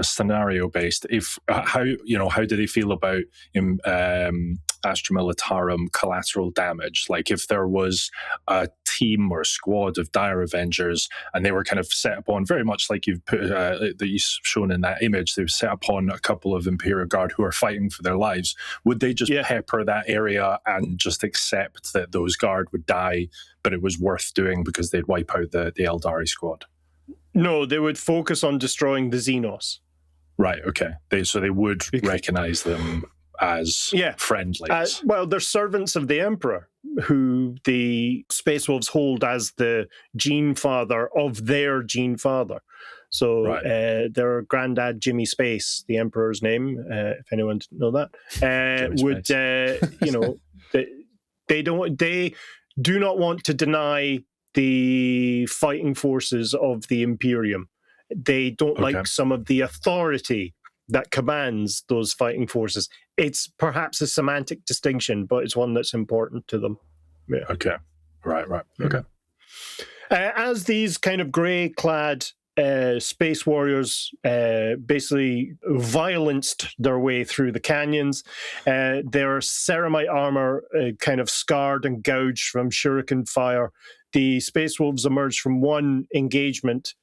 scenario-based. How do they feel about Astra Militarum collateral damage? Like if there was a team or squad of Dire Avengers and they were kind of set upon, very much like you've put that you've shown in that image, they've set upon a couple of Imperial Guard who are fighting for their lives. Would they just pepper that area and just accept that those Guard would die, but it was worth doing because they'd wipe out the Aeldari squad? No, they would focus on destroying the Xenos. Right, okay. They would recognize them as friendlies. Well, they're servants of the Emperor, who the Space Wolves hold as the gene father of their gene father. So their granddad, Jimmy Space, the Emperor's name, if anyone didn't know that, they do not want to deny the fighting forces of the Imperium. They don't like some of the authority that commands those fighting forces. It's perhaps a semantic distinction, but it's one that's important to them. Yeah. Okay. Right. Okay. As these kind of grey-clad space warriors basically violenced their way through the canyons, their ceramite armor kind of scarred and gouged from shuriken fire, the Space Wolves emerged from one engagement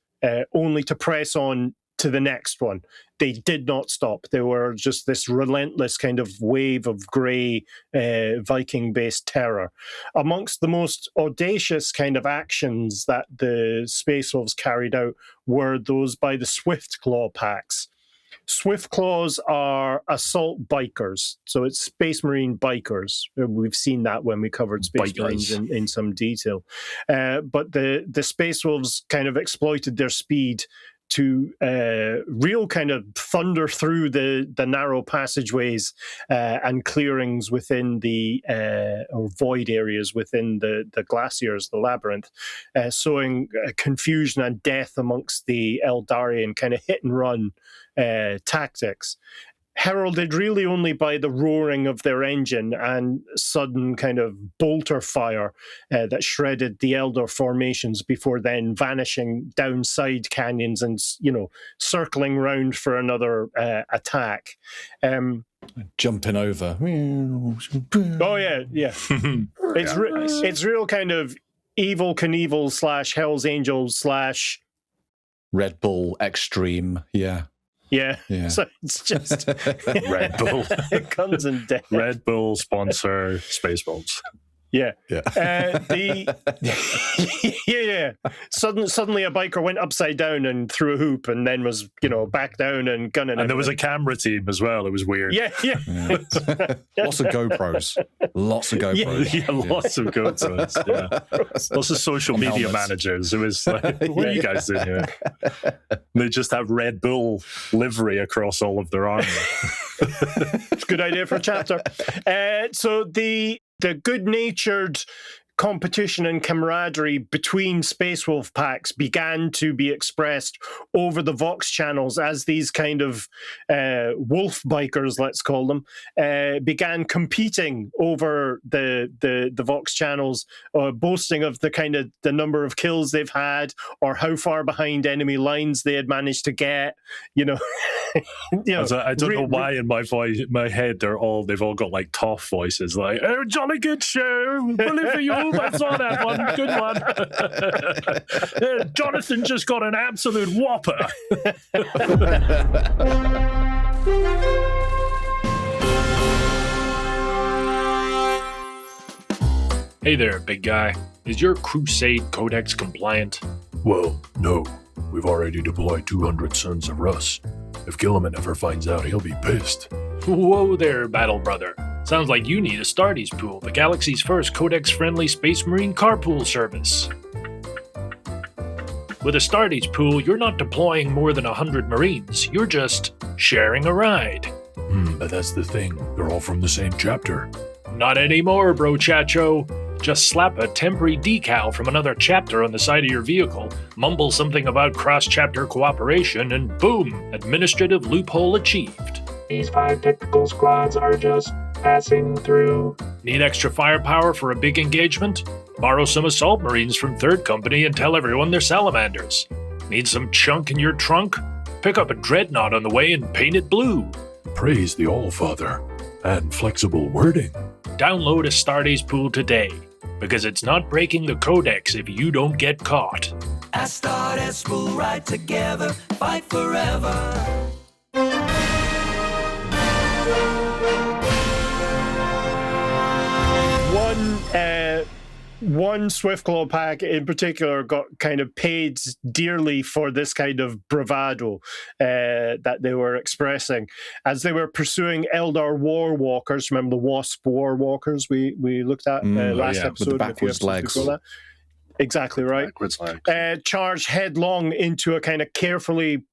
only to press on to the next one. They did not stop. They were just this relentless kind of wave of grey Viking-based terror. Amongst the most audacious kind of actions that the Space Wolves carried out were those by the Swiftclaw packs. Swiftclaws are assault bikers, so it's Space Marine bikers. We've seen that when we covered Space Marines in some detail. But the Space Wolves kind of exploited their speed to real kind of thunder through the narrow passageways and clearings within or void areas within the glaciers, the labyrinth, sowing confusion and death amongst the Eldarian kind of hit and run tactics, heralded really only by the roaring of their engine and sudden kind of bolter fire that shredded the Eldar formations before then vanishing down side canyons and, circling round for another attack. Jumping over. Oh, yeah. It's real kind of Evel Knievel / Hell's Angels / Red Bull Extreme, yeah. Yeah, so it's just Red Bull. It comes in death. Red Bull sponsor Spaceballs. Yeah. Suddenly a biker went upside down and threw a hoop and then was, back down and gunning. And there was a camera team as well. It was weird. Yeah. Lots of GoPros. Lots of GoPros. Lots of GoPros. Yeah. Lots of social media managers. It was like, what are you guys doing here? They just have Red Bull livery across all of their armor. It's a good idea for a chapter. So the good-natured competition and camaraderie between Space Wolf packs began to be expressed over the Vox channels as these kind of wolf bikers, let's call them, began competing over the Vox channels, boasting of the number of kills they've had or how far behind enemy lines they had managed to get. I don't know why in my head they've all got like tough voices, like, "Oh, jolly good show, bully for you. I saw that one. Good one. Jonathan just got an absolute whopper." Hey there, big guy. Is your Crusade Codex compliant? Well, no. We've already deployed 200 Sons of Russ. If Gilliman ever finds out, he'll be pissed. Whoa there, Battle Brother. Sounds like you need a Stardies Pool, the galaxy's first Codex-friendly Space Marine carpool service. With Astartes pool, you're not deploying more than 100 Marines. You're just sharing a ride. But that's the thing. They're all from the same chapter. Not anymore, bro chacho. Just slap a temporary decal from another chapter on the side of your vehicle, mumble something about cross-chapter cooperation, and boom, administrative loophole achieved. These 5 technical squads are just passing through. Need extra firepower for a big engagement? Borrow some assault marines from 3rd Company and tell everyone they're salamanders. Need some chunk in your trunk? Pick up a dreadnought on the way and paint it blue. Praise the All-Father. And flexible wording. Download Astartes pool today, because it's not breaking the codex if you don't get caught. Astartes will ride together, fight forever. One Swiftclaw pack in particular got kind of paid dearly for this kind of bravado that they were expressing as they were pursuing Eldar War Walkers. Remember the Wasp War Walkers we looked at last episode? With the backwards legs. Exactly right. Backwards legs. Charged headlong into a kind of carefully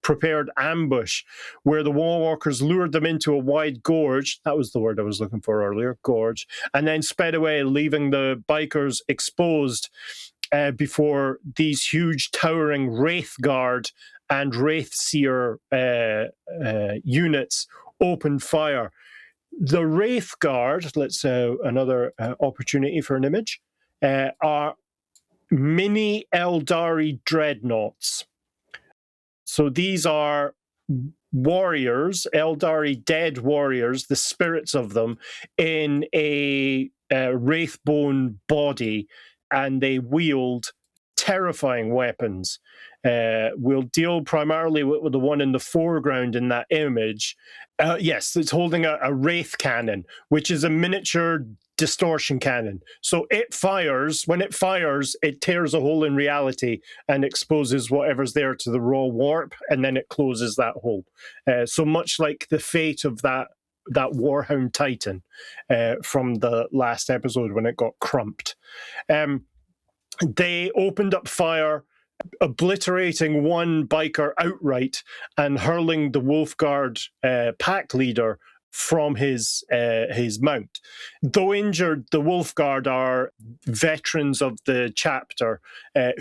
prepared ambush where the War Walkers lured them into a wide gorge. That was the word I was looking for earlier, gorge, and then sped away, leaving the bikers exposed before these huge towering Wraithguard and Wraithseer units opened fire. The Wraithguard, let's another opportunity for an image, are mini Aeldari dreadnoughts. So these are warriors, Aeldari dead warriors, the spirits of them, in a wraithbone body, and they wield terrifying weapons. We'll deal primarily with the one in the foreground in that image. Yes, it's holding a wraith cannon, which is a miniature distortion cannon. So it fires. When it fires, it tears a hole in reality and exposes whatever's there to the raw warp, and then it closes that hole. So much like the fate of that Warhound Titan from the last episode when it got crumped. They opened up fire, obliterating one biker outright and hurling the Wolfguard pack leader from his mount. Though injured, the Wolfguard are veterans of the chapter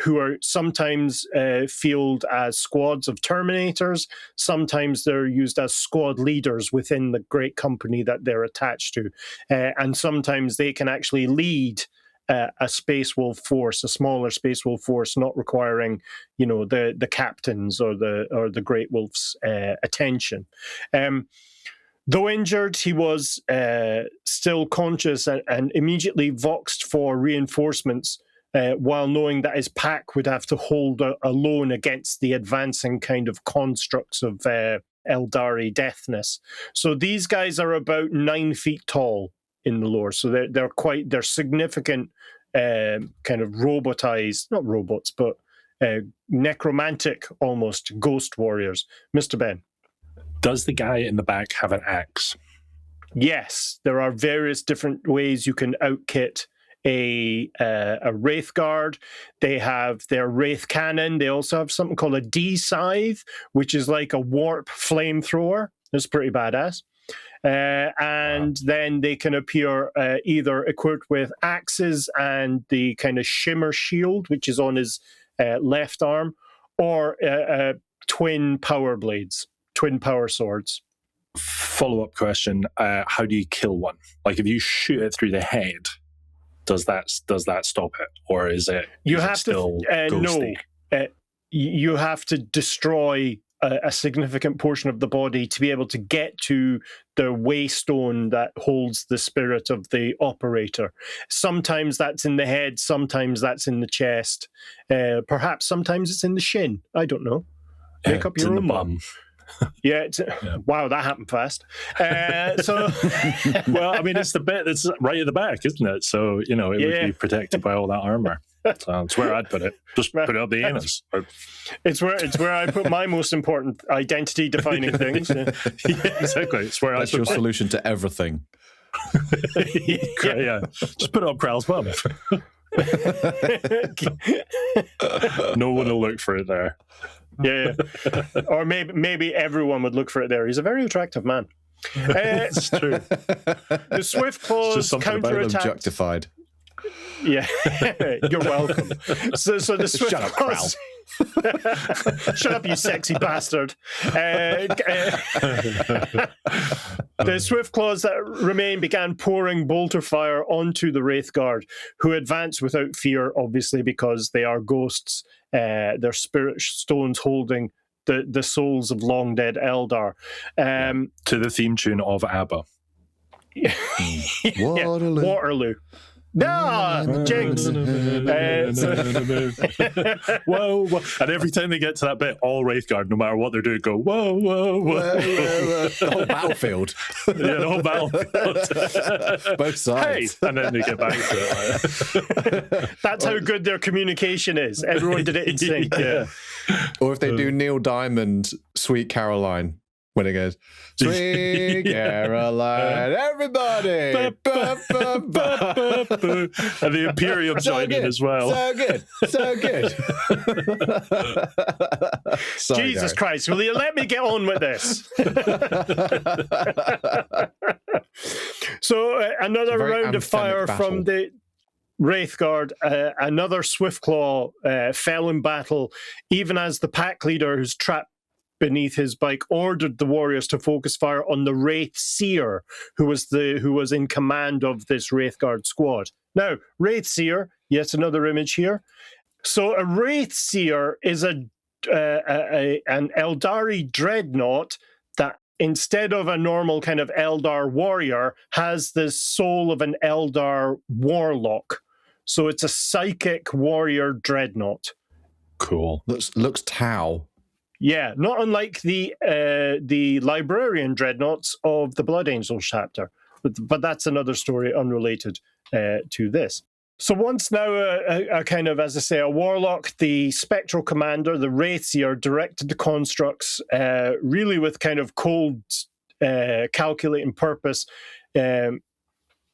who are sometimes fielded as squads of Terminators, sometimes they're used as squad leaders within the great company that they're attached to, and sometimes they can actually lead a Space Wolf force, a smaller Space Wolf force, not requiring, the captains or the Great Wolf's attention. Though injured, he was still conscious and immediately voxed for reinforcements, while knowing that his pack would have to hold alone against the advancing kind of constructs of Aeldari deathness. So these guys are about 9 feet tall in the lore, so they're significant, kind of robotized, not robots, but necromantic almost ghost warriors. Mr. Ben. Does the guy in the back have an axe? Yes, there are various different ways you can outkit a Wraithguard. They have their Wraith Cannon. They also have something called a D-Scythe, which is like a warp flamethrower. It's pretty badass. And then they can appear either equipped with axes and the kind of shimmer shield, which is on his left arm, or twin power blades. Twin power swords. Follow-up question: how do you kill one? Like, if you shoot it through the head, does that stop it, or is it? You have to you have to destroy a significant portion of the body to be able to get to the waystone that holds the spirit of the operator. Sometimes that's in the head, sometimes that's in the chest, perhaps sometimes it's in the shin. I don't know. Make up your own mind. Yeah. Wow, that happened fast. Well, I mean, it's the bit that's right at the back, isn't it? So, it would be protected by all that armour. So it's where I'd put it. Just put it up the anus. It's where I put my most important identity-defining things. Yeah, exactly. It's where that's your solution to everything. Yeah. Just put it up Krell's bum. No one will look for it there. Yeah. Or maybe everyone would look for it there. He's a very attractive man. It's true. The Swift Claws counterattacked. Objectified. Yeah, you're welcome. So the Swift Shut up, Claws. Shut up, you sexy bastard. The Swift Claws that remain began pouring bolter fire onto the Wraithguard, who advanced without fear, obviously, because they are ghosts. They're spirit stones holding the souls of long dead Eldar. To the theme tune of ABBA. Waterloo. Waterloo. Jinx! Whoa, whoa. And every time they get to that bit, all Wraithguard, no matter what they're doing, go, whoa, whoa, whoa. The whole battlefield. Yeah, the whole battlefield. Both sides. Hey! And then they get back to it. That's how good their communication is. Everyone did it in sync. Yeah. Or if they do Neil Diamond, Sweet Caroline, when it goes, Sweet Caroline, everybody! Ba, ba, ba. And the Imperium join in as well. So good. So good. Sorry, Jesus Gary. Christ, will you let me get on with this? So another round of fire from the Wraithguard, another Swiftclaw fell in battle, even as the pack leader, who's trapped beneath his bike, ordered the warriors to focus fire on the Wraith Seer, who was in command of this Wraithguard squad. Now, Wraith Seer, yet another image here. So a Wraith Seer is an Aeldari dreadnought that, instead of a normal kind of Eldar warrior, has the soul of an Eldar warlock. So it's a psychic warrior dreadnought. Cool. Looks Tau. Yeah, not unlike the librarian dreadnoughts of the Blood Angels chapter, but that's another story unrelated to this. So once now a kind of, as I say, a warlock, the spectral commander, the Wraithseer, directed the constructs really with kind of cold, calculating purpose.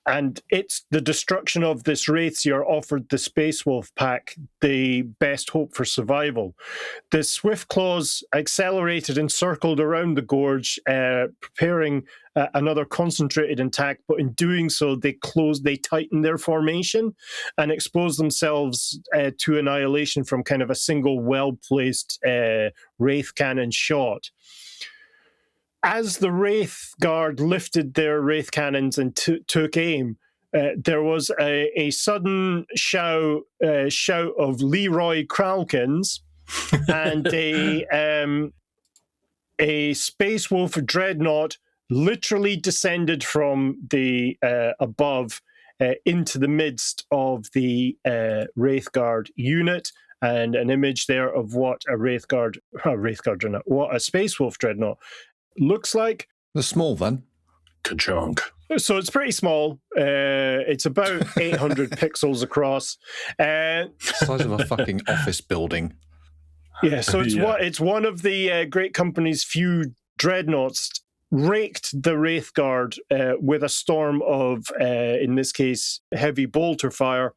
And it's the destruction of this Wraithseer offered the Space Wolf pack the best hope for survival. The Swiftclaws accelerated and circled around the gorge, preparing another concentrated attack, but in doing so, they tightened their formation and exposed themselves to annihilation from kind of a single well-placed Wraith cannon shot. As the Wraithguard lifted their Wraith cannons and took aim, there was a sudden shout of Leroy Kralkins, and a Space Wolf dreadnought literally descended from the above into the midst of the Wraithguard unit. And an image there of what a Space Wolf dreadnought looks like. The small then. Ka-chunk. So it's pretty small. It's about 800 pixels across. Size of a fucking office building. Yeah, so it's one of the great company's few dreadnoughts. Raked the Wraithguard with a storm of, in this case, heavy bolter fire.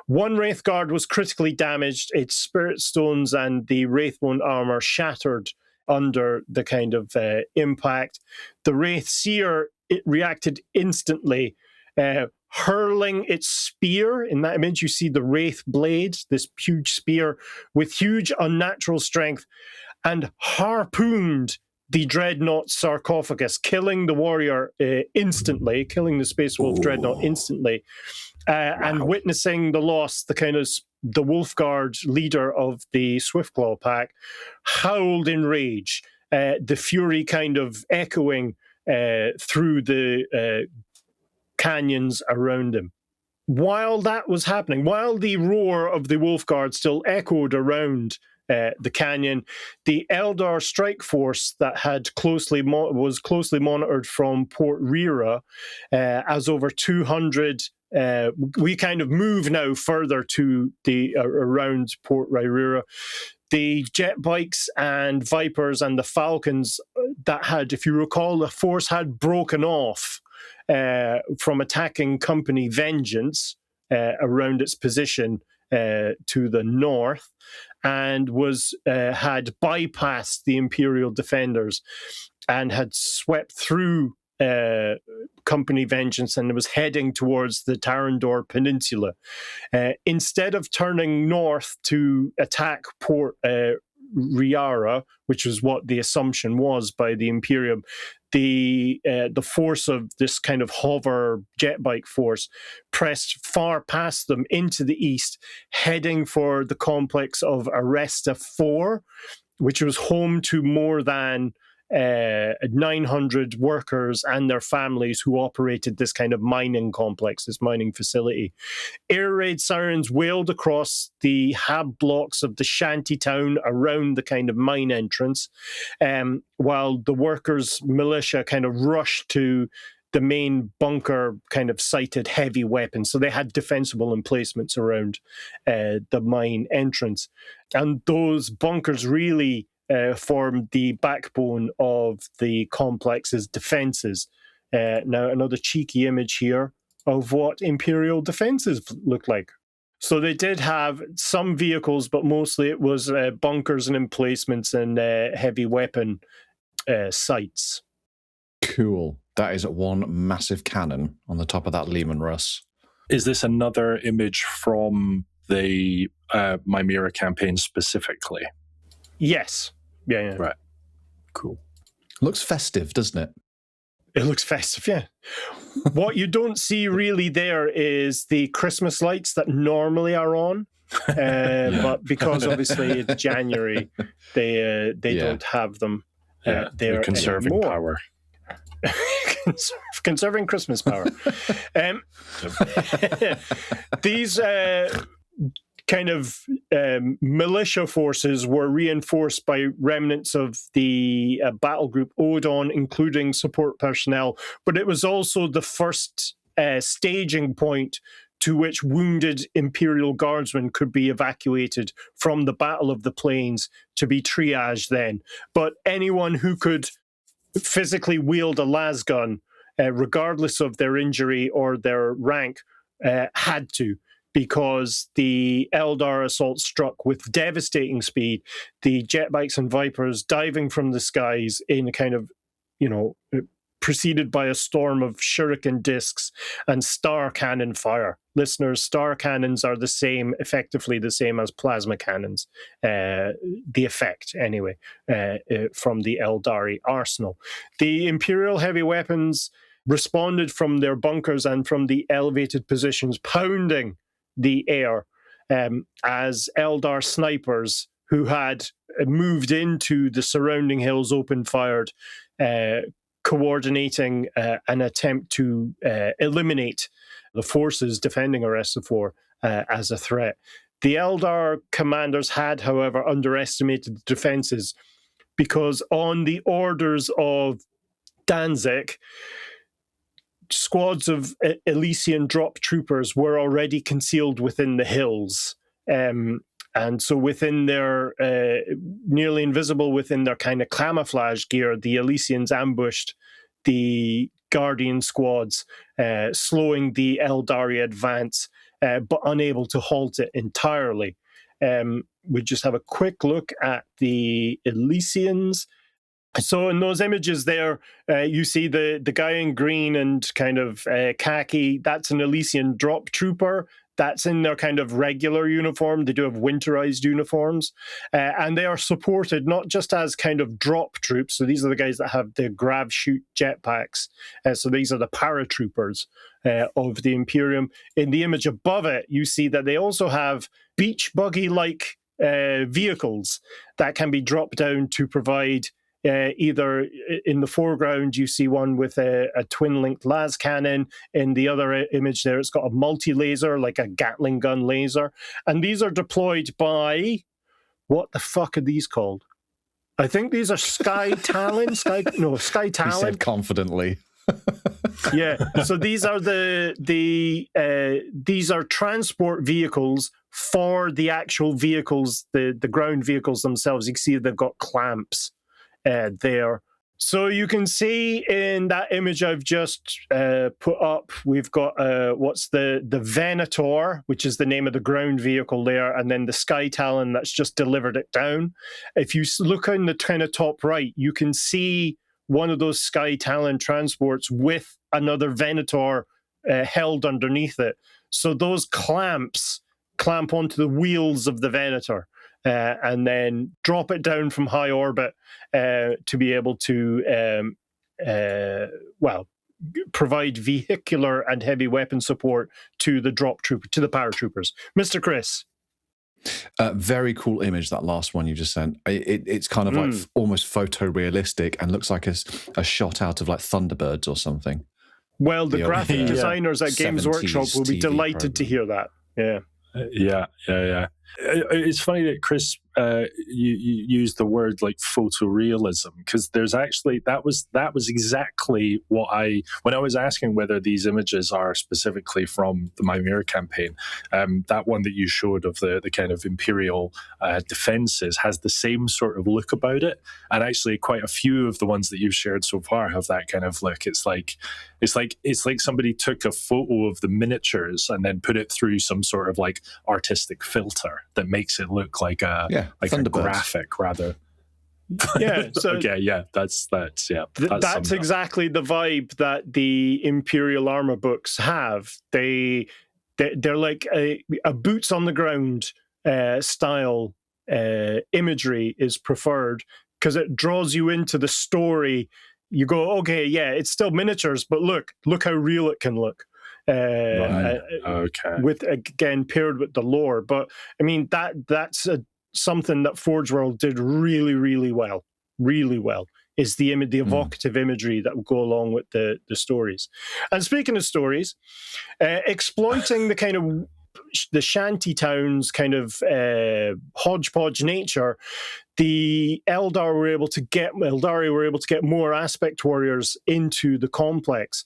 One Wraithguard was critically damaged. Its spirit stones and the Wraithbone armour shattered under the kind of impact. The Wraith Seer, it reacted instantly, hurling its spear. In that image, you see the Wraith blade, this huge spear with huge unnatural strength, and harpooned the Dreadnought sarcophagus, killing the warrior instantly, killing the Space Wolf Dreadnought instantly, and witnessing the loss, the Wolfguard leader of the Swiftclaw pack howled in rage, the fury kind of echoing through the canyons around him. While that was happening, while the roar of the Wolfguard still echoed around the canyon, the Eldar strike force that had was closely monitored from Port Rira, as over 200. We kind of move now further to the around Port Rira. The jet bikes and Vipers and the Falcons that had, if you recall, the force had broken off from attacking Company Vengeance around its position to the north, and had bypassed the Imperial defenders and had swept through Company Vengeance and was heading towards the Tarandor Peninsula. Instead of turning north to attack Port Riara, which was what the assumption was by the Imperium, the force of this kind of hover jet bike force pressed far past them into the east, heading for the complex of Aresta IV, which was home to more than 900 workers and their families who operated this kind of mining complex, this mining facility. Air raid sirens wailed across the hab blocks of the shanty town around the kind of mine entrance, while the workers' militia kind of rushed to the main bunker, kind of sighted heavy weapons. So they had defensible emplacements around the mine entrance. And those bunkers really formed the backbone of the complex's defenses. Now, another cheeky image here of what Imperial defenses look like. So they did have some vehicles, but mostly it was bunkers and emplacements and heavy weapon sites. Cool. That is one massive cannon on the top of that Lehman Russ. Is this another image from the MYMEARA campaign specifically? Yes. Yeah. Right. Cool. Looks festive, doesn't it? It looks festive, yeah. What you don't see really there is the Christmas lights that normally are on. But because obviously it's January, they don't have them there conserving anymore. Power. Conserving Christmas power. These kind of militia forces were reinforced by remnants of the battle group Odon, including support personnel, but it was also the first staging point to which wounded Imperial guardsmen could be evacuated from the Battle of the Plains to be triaged then. But anyone who could physically wield a lasgun, regardless of their injury or their rank, had to, because the Eldar assault struck with devastating speed. The jet bikes and Vipers diving from the skies in a kind of, preceded by a storm of shuriken discs and star cannon fire. Listeners, star cannons are effectively the same as plasma cannons. The effect, anyway, from the Eldari arsenal. The Imperial heavy weapons responded from their bunkers and from the elevated positions, pounding the air as Eldar snipers who had moved into the surrounding hills open-fired, coordinating an attempt to eliminate the forces defending Aresta IV as a threat. The Eldar commanders had, however, underestimated the defenses, because on the orders of Danzig, squads of Elysian drop troopers were already concealed within the hills. And so within their, nearly invisible within their kind of camouflage gear, the Elysians ambushed the Guardian squads, slowing the Eldari advance, but unable to halt it entirely. We just have a quick look at the Elysians. So in those images there, you see the guy in green and kind of khaki. That's an Elysian drop trooper. That's in their kind of regular uniform. They do have winterized uniforms. And they are supported not just as kind of drop troops. So these are the guys that have the grav-shoot jetpacks. So these are the paratroopers of the Imperium. In the image above it, you see that they also have beach buggy-like vehicles that can be dropped down to provide either in the foreground, you see one with a twin-linked las cannon. In the other image there, it's got a multi-laser, like a Gatling gun laser. And these are deployed by, what the fuck are these called? I think these are Sky Talon? Sky Talon. He said confidently. Yeah, so these are these are transport vehicles for the actual vehicles, the ground vehicles themselves. You can see they've got clamps there So you can see in that image I've just put up, we've got what's the Venator, which is the name of the ground vehicle there, and then the Sky Talon that's just delivered it down. If you look in the kind of top right, you can see one of those Sky Talon transports with another Venator held underneath it. So those clamps clamp onto the wheels of the Venator. And then drop it down from high orbit to be able to, provide vehicular and heavy weapon support to the to the paratroopers. Mr. Chris. Very cool image, that last one you just sent. It's kind of like almost photorealistic and looks like a shot out of like Thunderbirds or something. Well, the graphic designers at Games Workshop will be delighted to hear that. Yeah. Yeah. It's funny that Chris, you used the word like photorealism, because there's actually that was exactly what when I was asking whether these images are specifically from the MYMEARA campaign. That one that you showed of the kind of Imperial defenses has the same sort of look about it, and actually quite a few of the ones that you've shared so far have that kind of look. It's like somebody took a photo of the miniatures and then put it through some sort of like artistic filter that makes it look like a graphic rather. Yeah. So okay. Yeah. That's exactly the vibe that the Imperial armor books have. They're like a boots on the ground style imagery is preferred because it draws you into the story. You go, okay, yeah, it's still miniatures, but look how real it can look. With again paired with the lore, but I mean that's something that Forge World did really well. Is the evocative imagery that will go along with the stories. And speaking of stories, exploiting the kind of the shanty towns kind of hodgepodge nature, the Eldari were able to get more aspect warriors into the complex.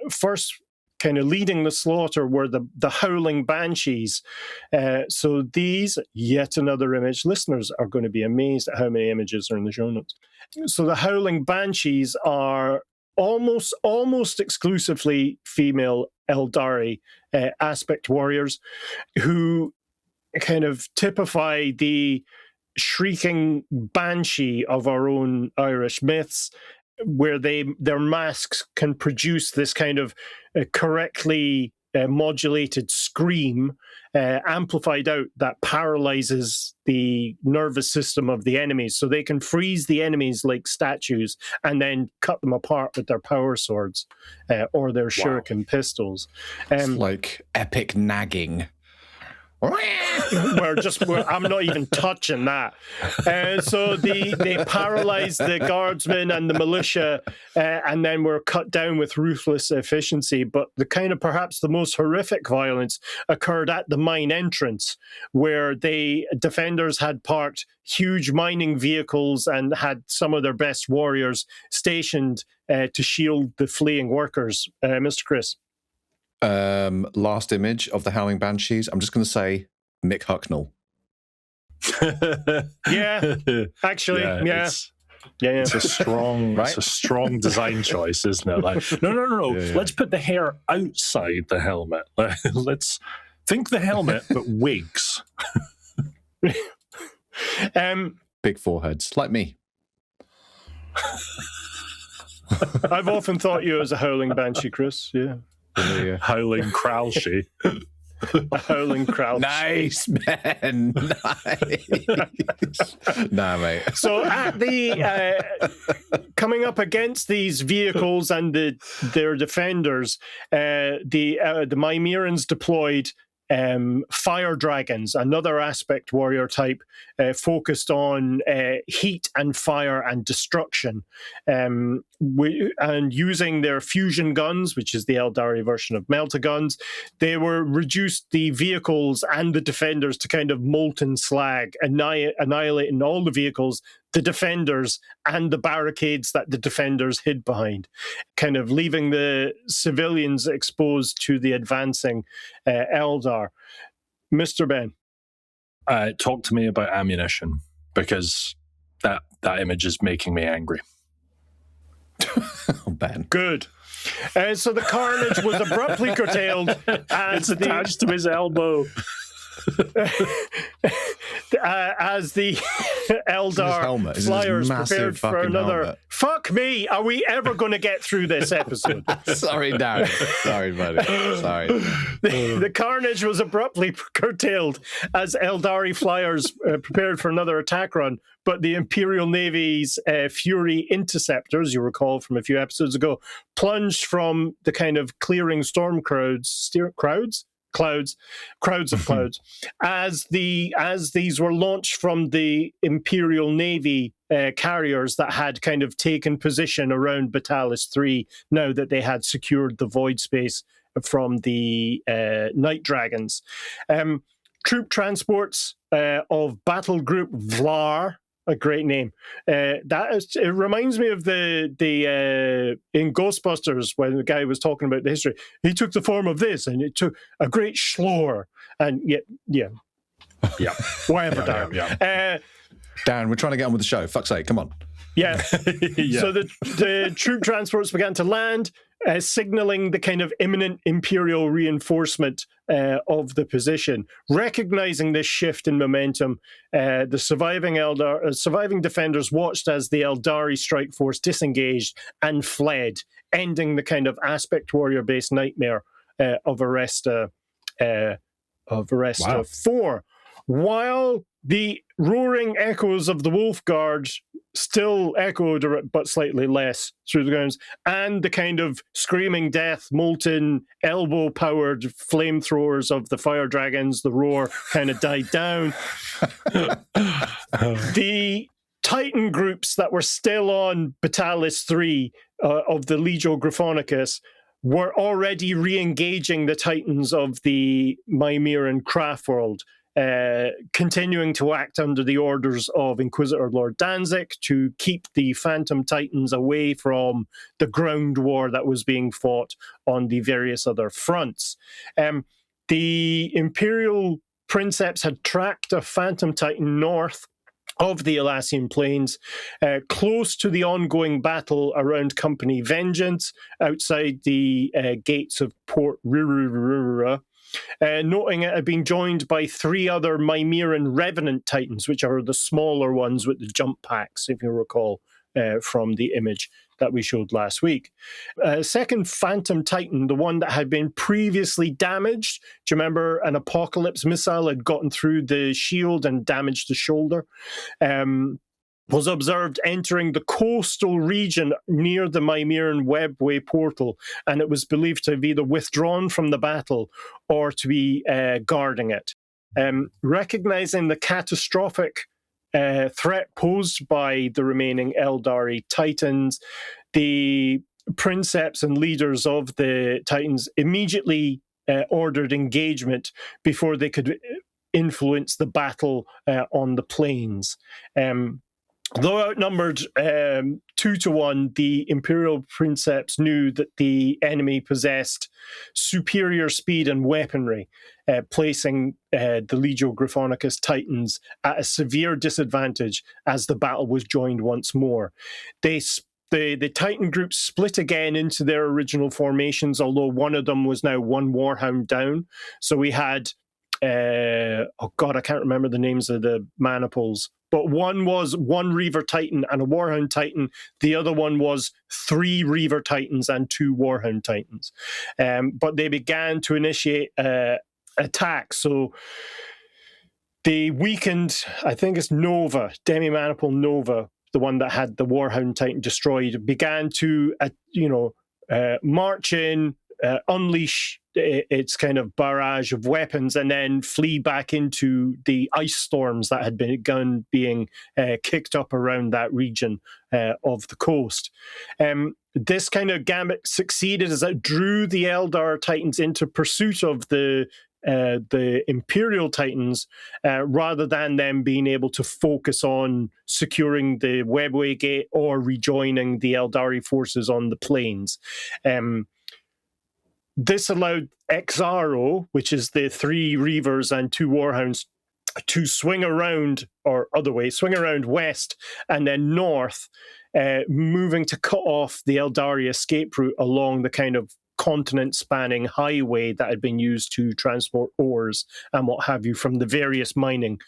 First, kind of leading the slaughter were the howling banshees. So these, yet another image. Listeners are going to be amazed at how many images are in the show notes. So the howling banshees are almost exclusively female Eldari aspect warriors who kind of typify the shrieking banshee of our own Irish myths, where their masks can produce this kind of correctly modulated scream, amplified out, that paralyzes the nervous system of the enemies. So they can freeze the enemies like statues and then cut them apart with their power swords or their shuriken pistols. It's like epic nagging. I'm not even touching that. So they paralyze the guardsmen and the militia, and then were cut down with ruthless efficiency. But the kind of perhaps the most horrific violence occurred at the mine entrance, where defenders had parked huge mining vehicles and had some of their best warriors stationed to shield the fleeing workers. Mr. Chris. Last image of the Howling Banshees. I'm just going to say Mick Hucknall. Yeah, actually, yeah. It's a strong, right? It's a strong design choice, isn't it? Like, no. Yeah. Let's put the hair outside the helmet. Let's think the helmet, but wigs. Big foreheads, like me. I've often thought you as a howling banshee, Chris. Yeah. Howling Kralshy. Howling Kralshy. Nice, man. Nice. Nah, mate. So at the coming up against these vehicles and their defenders, the MYMEARANs deployed fire dragons, another aspect warrior type, focused on heat and fire and destruction, and using their fusion guns, which is the Eldari version of melta guns, they reduced the vehicles and the defenders to kind of molten slag, annihilating all the vehicles, the defenders, and the barricades that the defenders hid behind, kind of leaving the civilians exposed to the advancing Eldar. Mr. Ben. Talk to me about ammunition, because that image is making me angry. Oh, Ben. Good. So the carnage was abruptly curtailed as it's attached to his elbow. As the Eldar flyers prepared for another. Helmet. Fuck me! Are we ever going to get through this episode? Sorry, Darren. Sorry, buddy. Sorry. The carnage was abruptly curtailed as Eldari flyers prepared for another attack run. But the Imperial Navy's Fury interceptors, you recall from a few episodes ago, plunged from the kind of clearing storm crowds of clouds, as these were launched from the Imperial Navy carriers that had kind of taken position around Betalis III, now that they had secured the void space from the Night Dragons. Troop transports of Battle Group Vlar, a great name. It reminds me of the in Ghostbusters when the guy was talking about the history. He took the form of this, and it took a great schlor, and yeah, whatever. Dan, we're trying to get on with the show. Fuck's sake, come on. Yeah. So the troop transports began to land, signaling the kind of imminent Imperial reinforcement of the position. Recognizing this shift in momentum, the surviving defenders watched as the Aeldari strike force disengaged and fled, ending the kind of aspect warrior-based nightmare of Aresta IV. While the roaring echoes of the Wolfguard still echoed, but slightly less, through the grounds, and the kind of screaming death, molten, elbow-powered flamethrowers of the fire dragons, the roar kind of died down. The Titan groups that were still on Betalis III of the Legio Gryphonicus were already re-engaging the Titans of the MYMEARA craft world, continuing to act under the orders of Inquisitor Lord Danzig to keep the Phantom Titans away from the ground war that was being fought on the various other fronts. The Imperial Princeps had tracked a Phantom Titan north of the Elysian Plains, close to the ongoing battle around Company Vengeance, outside the gates of Port Rururura, noting it had been joined by 3 other MYMEARA Revenant Titans, which are the smaller ones with the jump packs, if you recall, from the image that we showed last week. Second Phantom Titan, the one that had been previously damaged, do you remember an Apocalypse missile had gotten through the shield and damaged the shoulder? Was observed entering the coastal region near the MYMEARA webway portal, and it was believed to have either withdrawn from the battle or to be guarding it. Recognizing the catastrophic threat posed by the remaining Aeldari Titans, the princeps and leaders of the Titans immediately ordered engagement before they could influence the battle on the plains. Though outnumbered 2-1, the Imperial Princeps knew that the enemy possessed superior speed and weaponry, placing the Legio Gryphonicus Titans at a severe disadvantage as the battle was joined once more. The Titan group split again into their original formations, although one of them was now one Warhound down. So we had, I can't remember the names of the maniples, but one was 1 Reaver Titan and a Warhound Titan. The other one was 3 Reaver Titans and 2 Warhound Titans. But they began to initiate attacks. So they weakened, I think it's Nova, Demi-Maniple Nova, the one that had the Warhound Titan destroyed, began to, march in, unleash its kind of barrage of weapons, and then flee back into the ice storms that had begun being kicked up around that region of the coast. This kind of gambit succeeded as it drew the Eldar Titans into pursuit of the Imperial Titans, rather than them being able to focus on securing the webway gate or rejoining the Eldari forces on the plains. This allowed XRO, which is the 3 Reavers and 2 Warhounds, to swing around, or other way, swing around west and then north, moving to cut off the Aeldari escape route along the kind of continent-spanning highway that had been used to transport ores and what have you from the various mining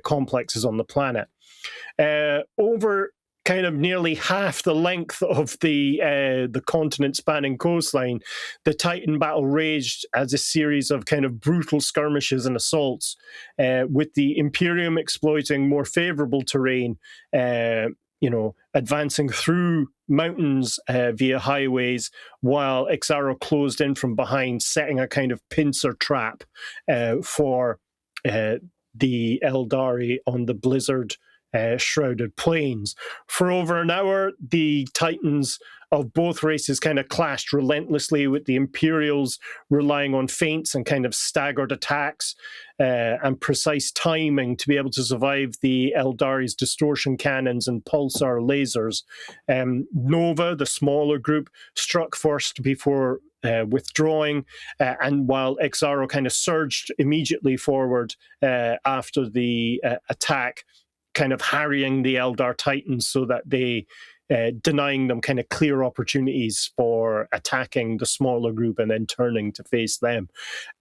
complexes on the planet. Over kind of nearly half the length of the continent-spanning coastline, the Titan battle raged as a series of kind of brutal skirmishes and assaults, with the Imperium exploiting more favorable terrain, advancing through mountains via highways, while Exaro closed in from behind, setting a kind of pincer trap for the Aeldari on the blizzard shrouded plains. For over an hour, the Titans of both races kind of clashed relentlessly, with the Imperials relying on feints and kind of staggered attacks and precise timing to be able to survive the Aeldari's distortion cannons and pulsar lasers. Nova, the smaller group, struck first before withdrawing, and while Exaro kind of surged immediately forward after the attack, kind of harrying the Eldar Titans so that they denying them kind of clear opportunities for attacking the smaller group and then turning to face them.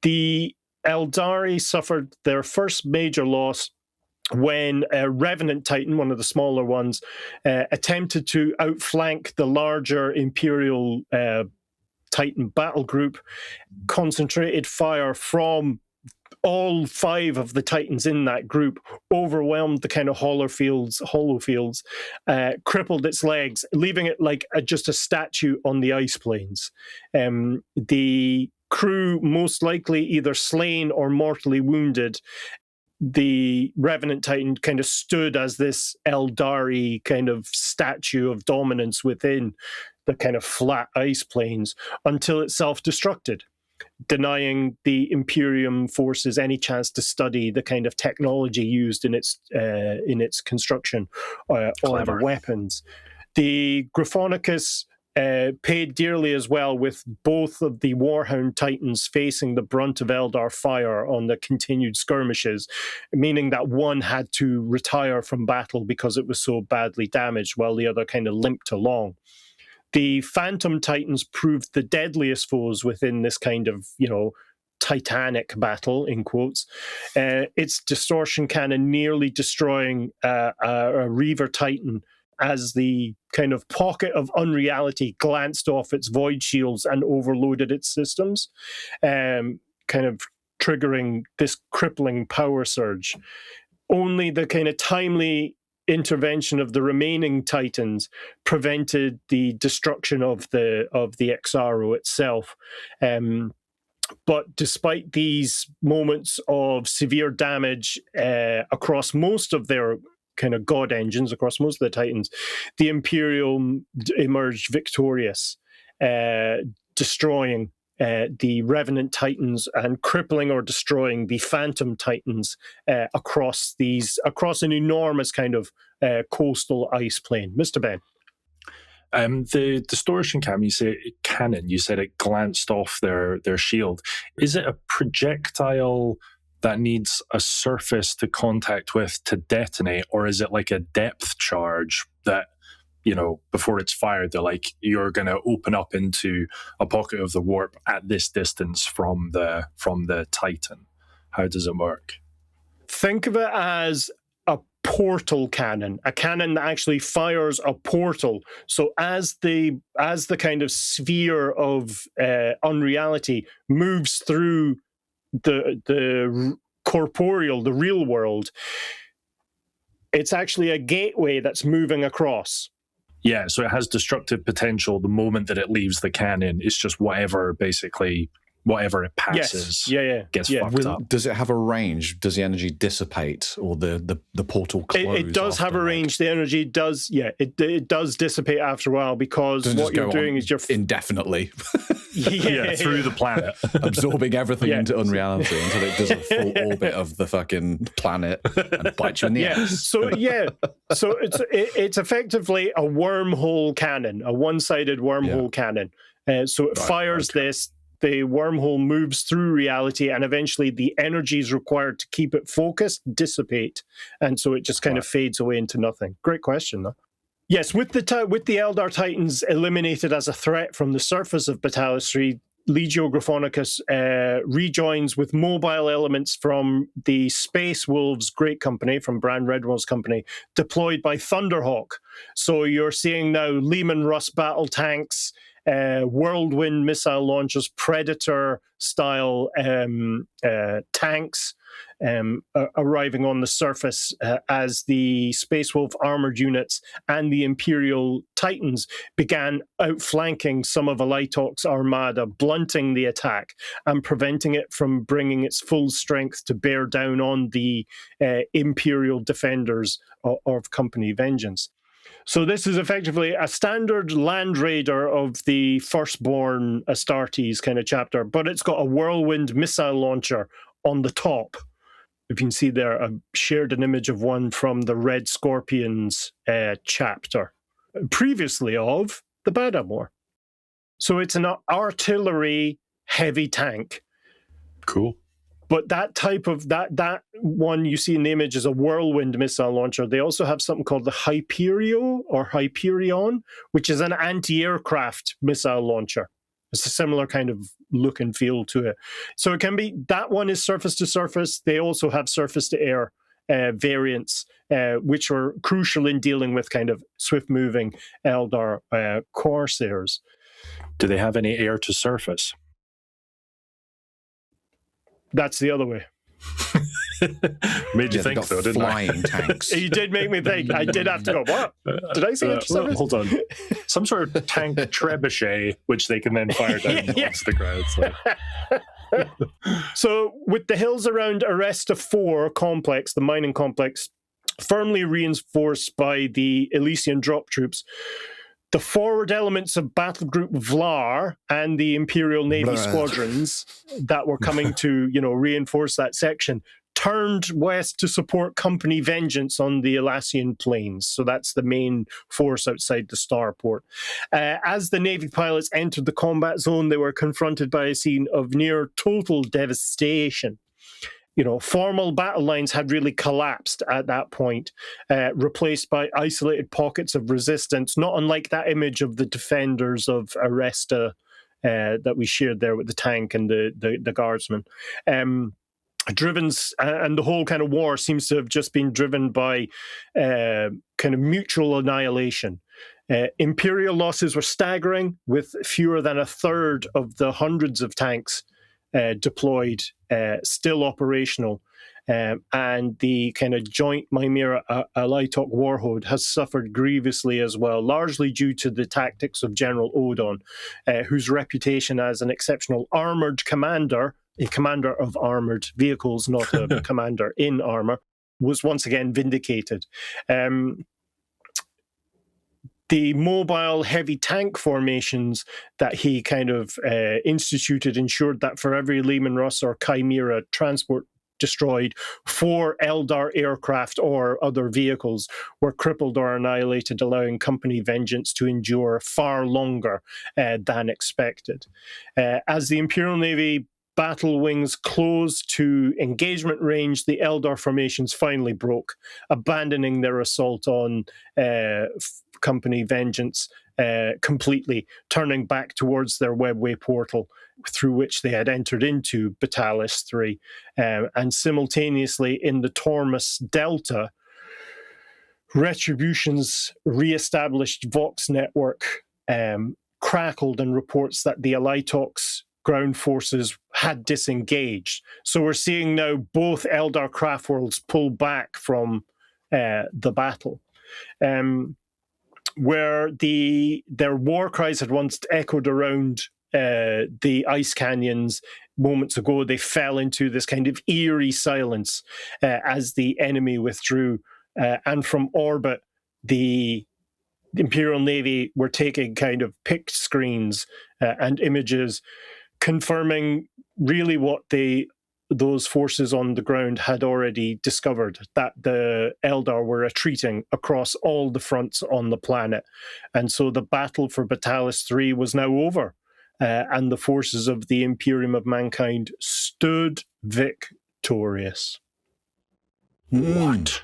The Aeldari suffered their first major loss when a Revenant Titan, one of the smaller ones, attempted to outflank the larger Imperial Titan battle group, concentrated fire from all 5 of the Titans in that group, overwhelmed the kind of hollow fields, crippled its legs, leaving it like just a statue on the ice plains. The crew most likely either slain or mortally wounded. The Revenant Titan kind of stood as this Aeldari kind of statue of dominance within the kind of flat ice plains until it self-destructed, denying the Imperium forces any chance to study the kind of technology used in its construction or the weapons. The Gryphonicus paid dearly as well, with both of the Warhound Titans facing the brunt of Eldar fire on the continued skirmishes, meaning that one had to retire from battle because it was so badly damaged, while the other kind of limped along. The Phantom Titans proved the deadliest foes within this kind of, titanic battle, in quotes. Its distortion cannon nearly destroying a Reaver Titan as the kind of pocket of unreality glanced off its void shields and overloaded its systems, kind of triggering this crippling power surge. Only the kind of timely intervention of the remaining Titans prevented the destruction of the Exaro itself. But despite these moments of severe damage across most of their kind of god engines, across most of the Titans, the Imperium emerged victorious, destroying the Revenant Titans and crippling or destroying the Phantom Titans across an enormous kind of coastal ice plain. Mr. Ben. The distortion cannon, you said it glanced off their shield. Is it a projectile that needs a surface to contact with to detonate, or is it like a depth charge that, before it's fired, they're like, you're going to open up into a pocket of the warp at this distance from the Titan? How does it work? Think of it as a portal cannon, a cannon that actually fires a portal. So as the kind of sphere of unreality moves through the corporeal, the real world, it's actually a gateway that's moving across. Yeah, so it has destructive potential the moment that it leaves the cannon. It's just whatever it passes gets fucked up. Does it have a range? Does the energy dissipate, or the portal close? It does have a range. The energy does, it does dissipate after a while, because what you're doing is you're indefinitely through the planet, absorbing everything into unreality until it does a full orbit of the fucking planet and bites you in the ass. So it's effectively a wormhole cannon, a one-sided wormhole cannon. So it fires this. the wormhole moves through reality, and eventually the energies required to keep it focused dissipate, and so it just kind of fades away into nothing. Great question, though. Yes, with the Eldar Titans eliminated as a threat from the surface of Betalis III, Legio Gryphonicus rejoins with mobile elements from the Space Wolves Great Company, from Bran Redmaw's company, deployed by Thunderhawk. So you're seeing now Leman Russ battle tanks, whirlwind missile launchers, Predator-style tanks arriving on the surface as the Space Wolf armored units and the Imperial Titans began outflanking some of Elytok's armada, blunting the attack and preventing it from bringing its full strength to bear down on the Imperial defenders of Company Vengeance. So this is effectively a standard Land Raider of the Firstborn Astartes kind of chapter, but it's got a whirlwind missile launcher on the top. If you can see there, I've shared an image of one from the Red Scorpions chapter, previously of the Badam War. So it's an artillery heavy tank. Cool. But that type of, that one you see in the image is a whirlwind missile launcher. They also have something called the Hyperion, which is an anti-aircraft missile launcher. It's a similar kind of look and feel to it. So it can be, that one is surface to surface. They also have surface to air variants, which are crucial in dealing with kind of swift moving Eldar Corsairs. Do they have any air to surface? That's the other way. Made you think so, didn't flying tanks. You did make me think. I did have to go, what? Did I say it? Hold on. Some sort of tank trebuchet, which they can then fire down once the crowd's like. So with the hills around Aresta IV complex, the mining complex, firmly reinforced by the Elysian drop troops, the forward elements of Battle Group Vlar and the Imperial Navy squadrons that were coming to, reinforce that section turned west to support Company Vengeance on the Elysian plains. So that's the main force outside the starport. As the Navy pilots entered the combat zone, they were confronted by a scene of near total devastation. Formal battle lines had really collapsed at that point, replaced by isolated pockets of resistance, not unlike that image of the defenders of Aresta that we shared there with the tank and the guardsmen. And the whole kind of war seems to have just been driven by kind of mutual annihilation. Imperial losses were staggering, with fewer than a third of the hundreds of tanks deployed, still operational, and the kind of joint MYMEARA Elytok warhood has suffered grievously as well, largely due to the tactics of General Odon, whose reputation as an exceptional armoured commander, a commander of armoured vehicles, not a commander in armour, was once again vindicated. The mobile heavy tank formations that he kind of instituted ensured that for every Leman Russ or Chimera transport destroyed, 4 Eldar aircraft or other vehicles were crippled or annihilated, allowing Company Vengeance to endure far longer than expected. As the Imperial Navy battle wings closed to engagement range, the Eldar formations finally broke, abandoning their assault on Company Vengeance completely, turning back towards their webway portal through which they had entered into Betalis III. And simultaneously in the Tormus Delta, Retribution's re-established Vox network crackled and reports that the Elytok's ground forces had disengaged. So we're seeing now both Eldar craft worlds pull back from the battle. Where their war cries had once echoed around the ice canyons moments ago, they fell into this kind of eerie silence as the enemy withdrew. And from orbit, the Imperial Navy were taking kind of picked screens and images confirming really what those forces on the ground had already discovered, that the Eldar were retreating across all the fronts on the planet. And so the battle for Batalis III was now over. and the forces of the Imperium of Mankind stood victorious. What?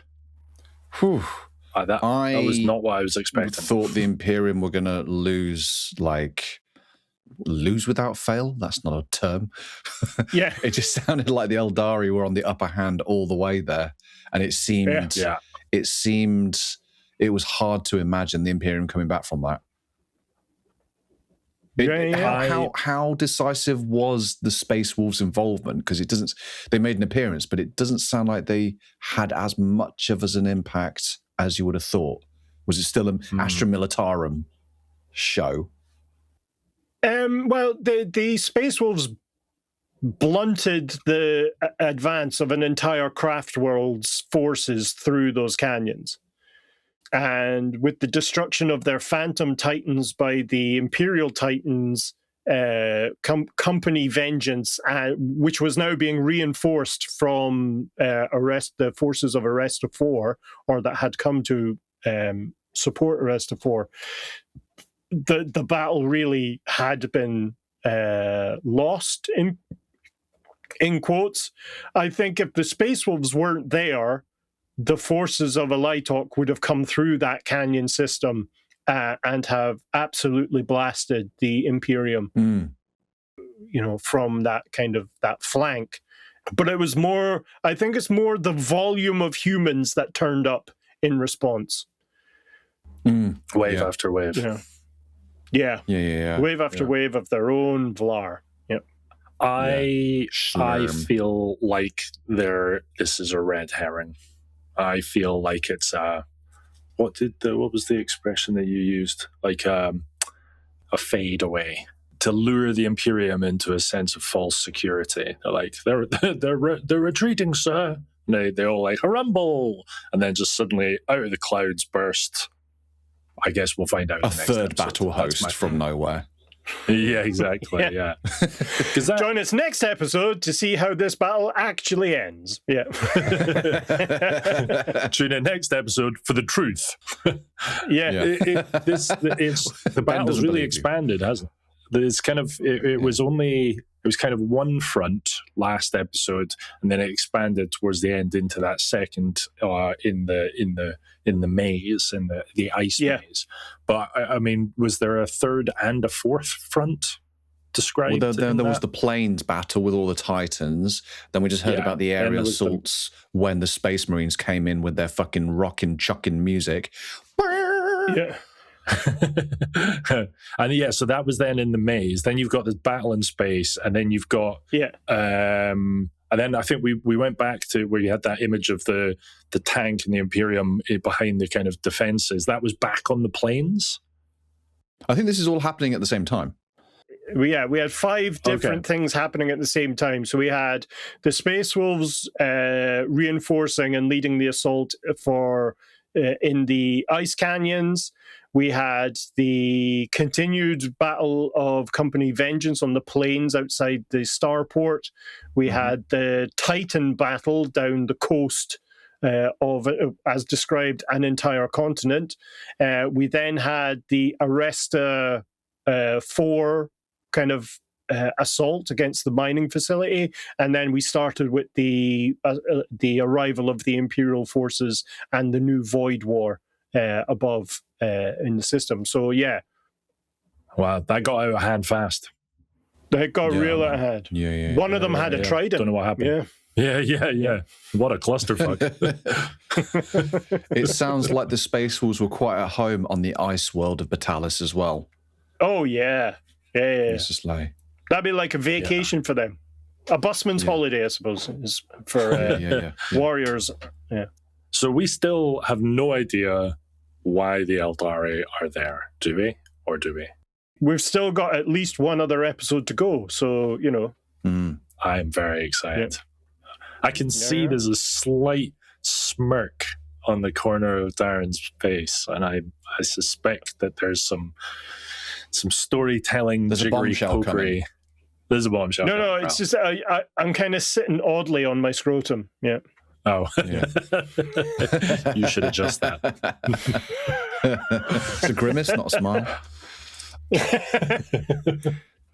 Whew. That was not what I was expecting. Thought the Imperium were going to lose without fail. That's not a term. Yeah. It just sounded like the Aeldari were on the upper hand all the way there. And it seemed it was hard to imagine the Imperium coming back from that. How decisive was the Space Wolves' involvement? Because they made an appearance, but it doesn't sound like they had as much of an impact as you would have thought. Was it still an Astra Militarum show? Well, the Space Wolves blunted the advance of an entire craft world's forces through those canyons. And with the destruction of their Phantom Titans by the Imperial Titans, Company Vengeance, which was now being reinforced from the forces of Aresta IV, or that had come to support Aresta IV, the battle really had been lost, in quotes. I think if the Space Wolves weren't there, the forces of Elitok would have come through that canyon system and have absolutely blasted the Imperium, from that flank. But it was more, I think it's more the volume of humans that turned up in response. Wave after wave. Yeah. Wave after wave of their own Vlar. I feel like this is a red herring. I feel like it's what was the expression that you used? Like a fade away to lure the Imperium into a sense of false security. They're like they're retreating, sir. And they all like a rumble, and then just suddenly out of the clouds burst. I guess we'll find out. A third battle host from nowhere. Yeah, exactly. Yeah. Join us next episode to see how this battle actually ends. Yeah. Tune in next episode for the truth. Yeah. The battle's really expanded, hasn't it? It's kind of it was kind of one front last episode, and then it expanded towards the end into that second in the maze, in the ice maze. But I mean, was there a third and a fourth front described? Well, there was the plains battle with all the Titans. Then we just heard about the aerial assaults when the Space Marines came in with their fucking rockin' chucking music. Yeah. And so that was then in the maze. Then you've got this battle in space, and then you've got and then I think we went back to where you had that image of the tank and the Imperium behind the kind of defenses. That was back on the plains. I think this is all happening at the same time. We had 5 different things happening at the same time. So we had the Space Wolves reinforcing and leading the assault for in the ice canyons. We had the continued battle of Company Vengeance on the plains outside the starport. We had the Titan battle down the coast of, as described, an entire continent. We then had the Aresta IV kind of assault against the mining facility, and then we started with the arrival of the Imperial forces and the new Void War above in the system. So wow, that got out of hand fast. They got real out of hand. One of them had a trident. Don't know what happened. Yeah. What a clusterfuck. It sounds like the Space Wolves were quite at home on the ice world of Batalis as well. Oh yeah. It's just like that'd be like a vacation for them, a busman's holiday, I suppose, is for warriors. Yeah. So we still have no idea why the Aeldari are there, do we? Or do we? We've still got at least one other episode to go, so I'm very excited. I can see there's a slight smirk on the corner of Darren's face, and I suspect that there's some storytelling, jiggery pokery. There's a bombshell. No, it's just I'm kind of sitting oddly on my scrotum. Yeah. Oh, you should adjust that. It's a grimace, not a smile.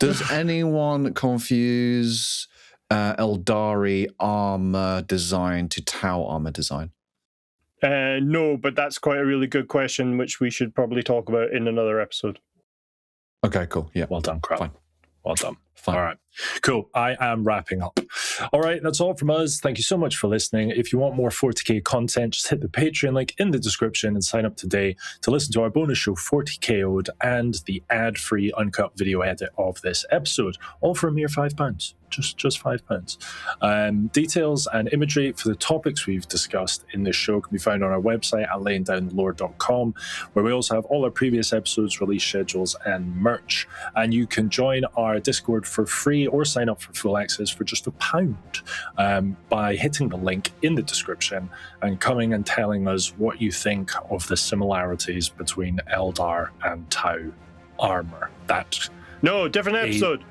Does anyone confuse Aeldari armor design to Tau armor design? No, but that's quite a really good question, which we should probably talk about in another episode. Okay, cool. Yeah. Well done, Crowley. Fine. Well done. Fine. All right. Cool. I am wrapping up. All right. That's all from us. Thank you so much for listening. If you want more 40K content, just hit the Patreon link in the description and sign up today to listen to our bonus show 40KO'd and the ad-free uncut video edit of this episode, all for a mere £5. Just £5. Details and imagery for the topics we've discussed in this show can be found on our website at layingdownlore.com, where we also have all our previous episodes, release schedules, and merch. And you can join our Discord for free or sign up for full access for just £1 by hitting the link in the description and coming and telling us what you think of the similarities between Eldar and Tau armor. No, different episode.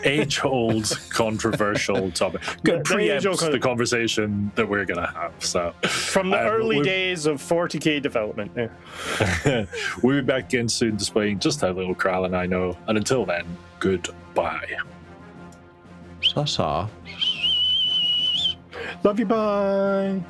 Age-old controversial topic. Good preempts the conversation that we're going to have. So, from the early days of 40K development. Yeah. We'll be back again soon displaying just how little Kral and I know. And until then, goodbye. Sa-sa. Love you, bye.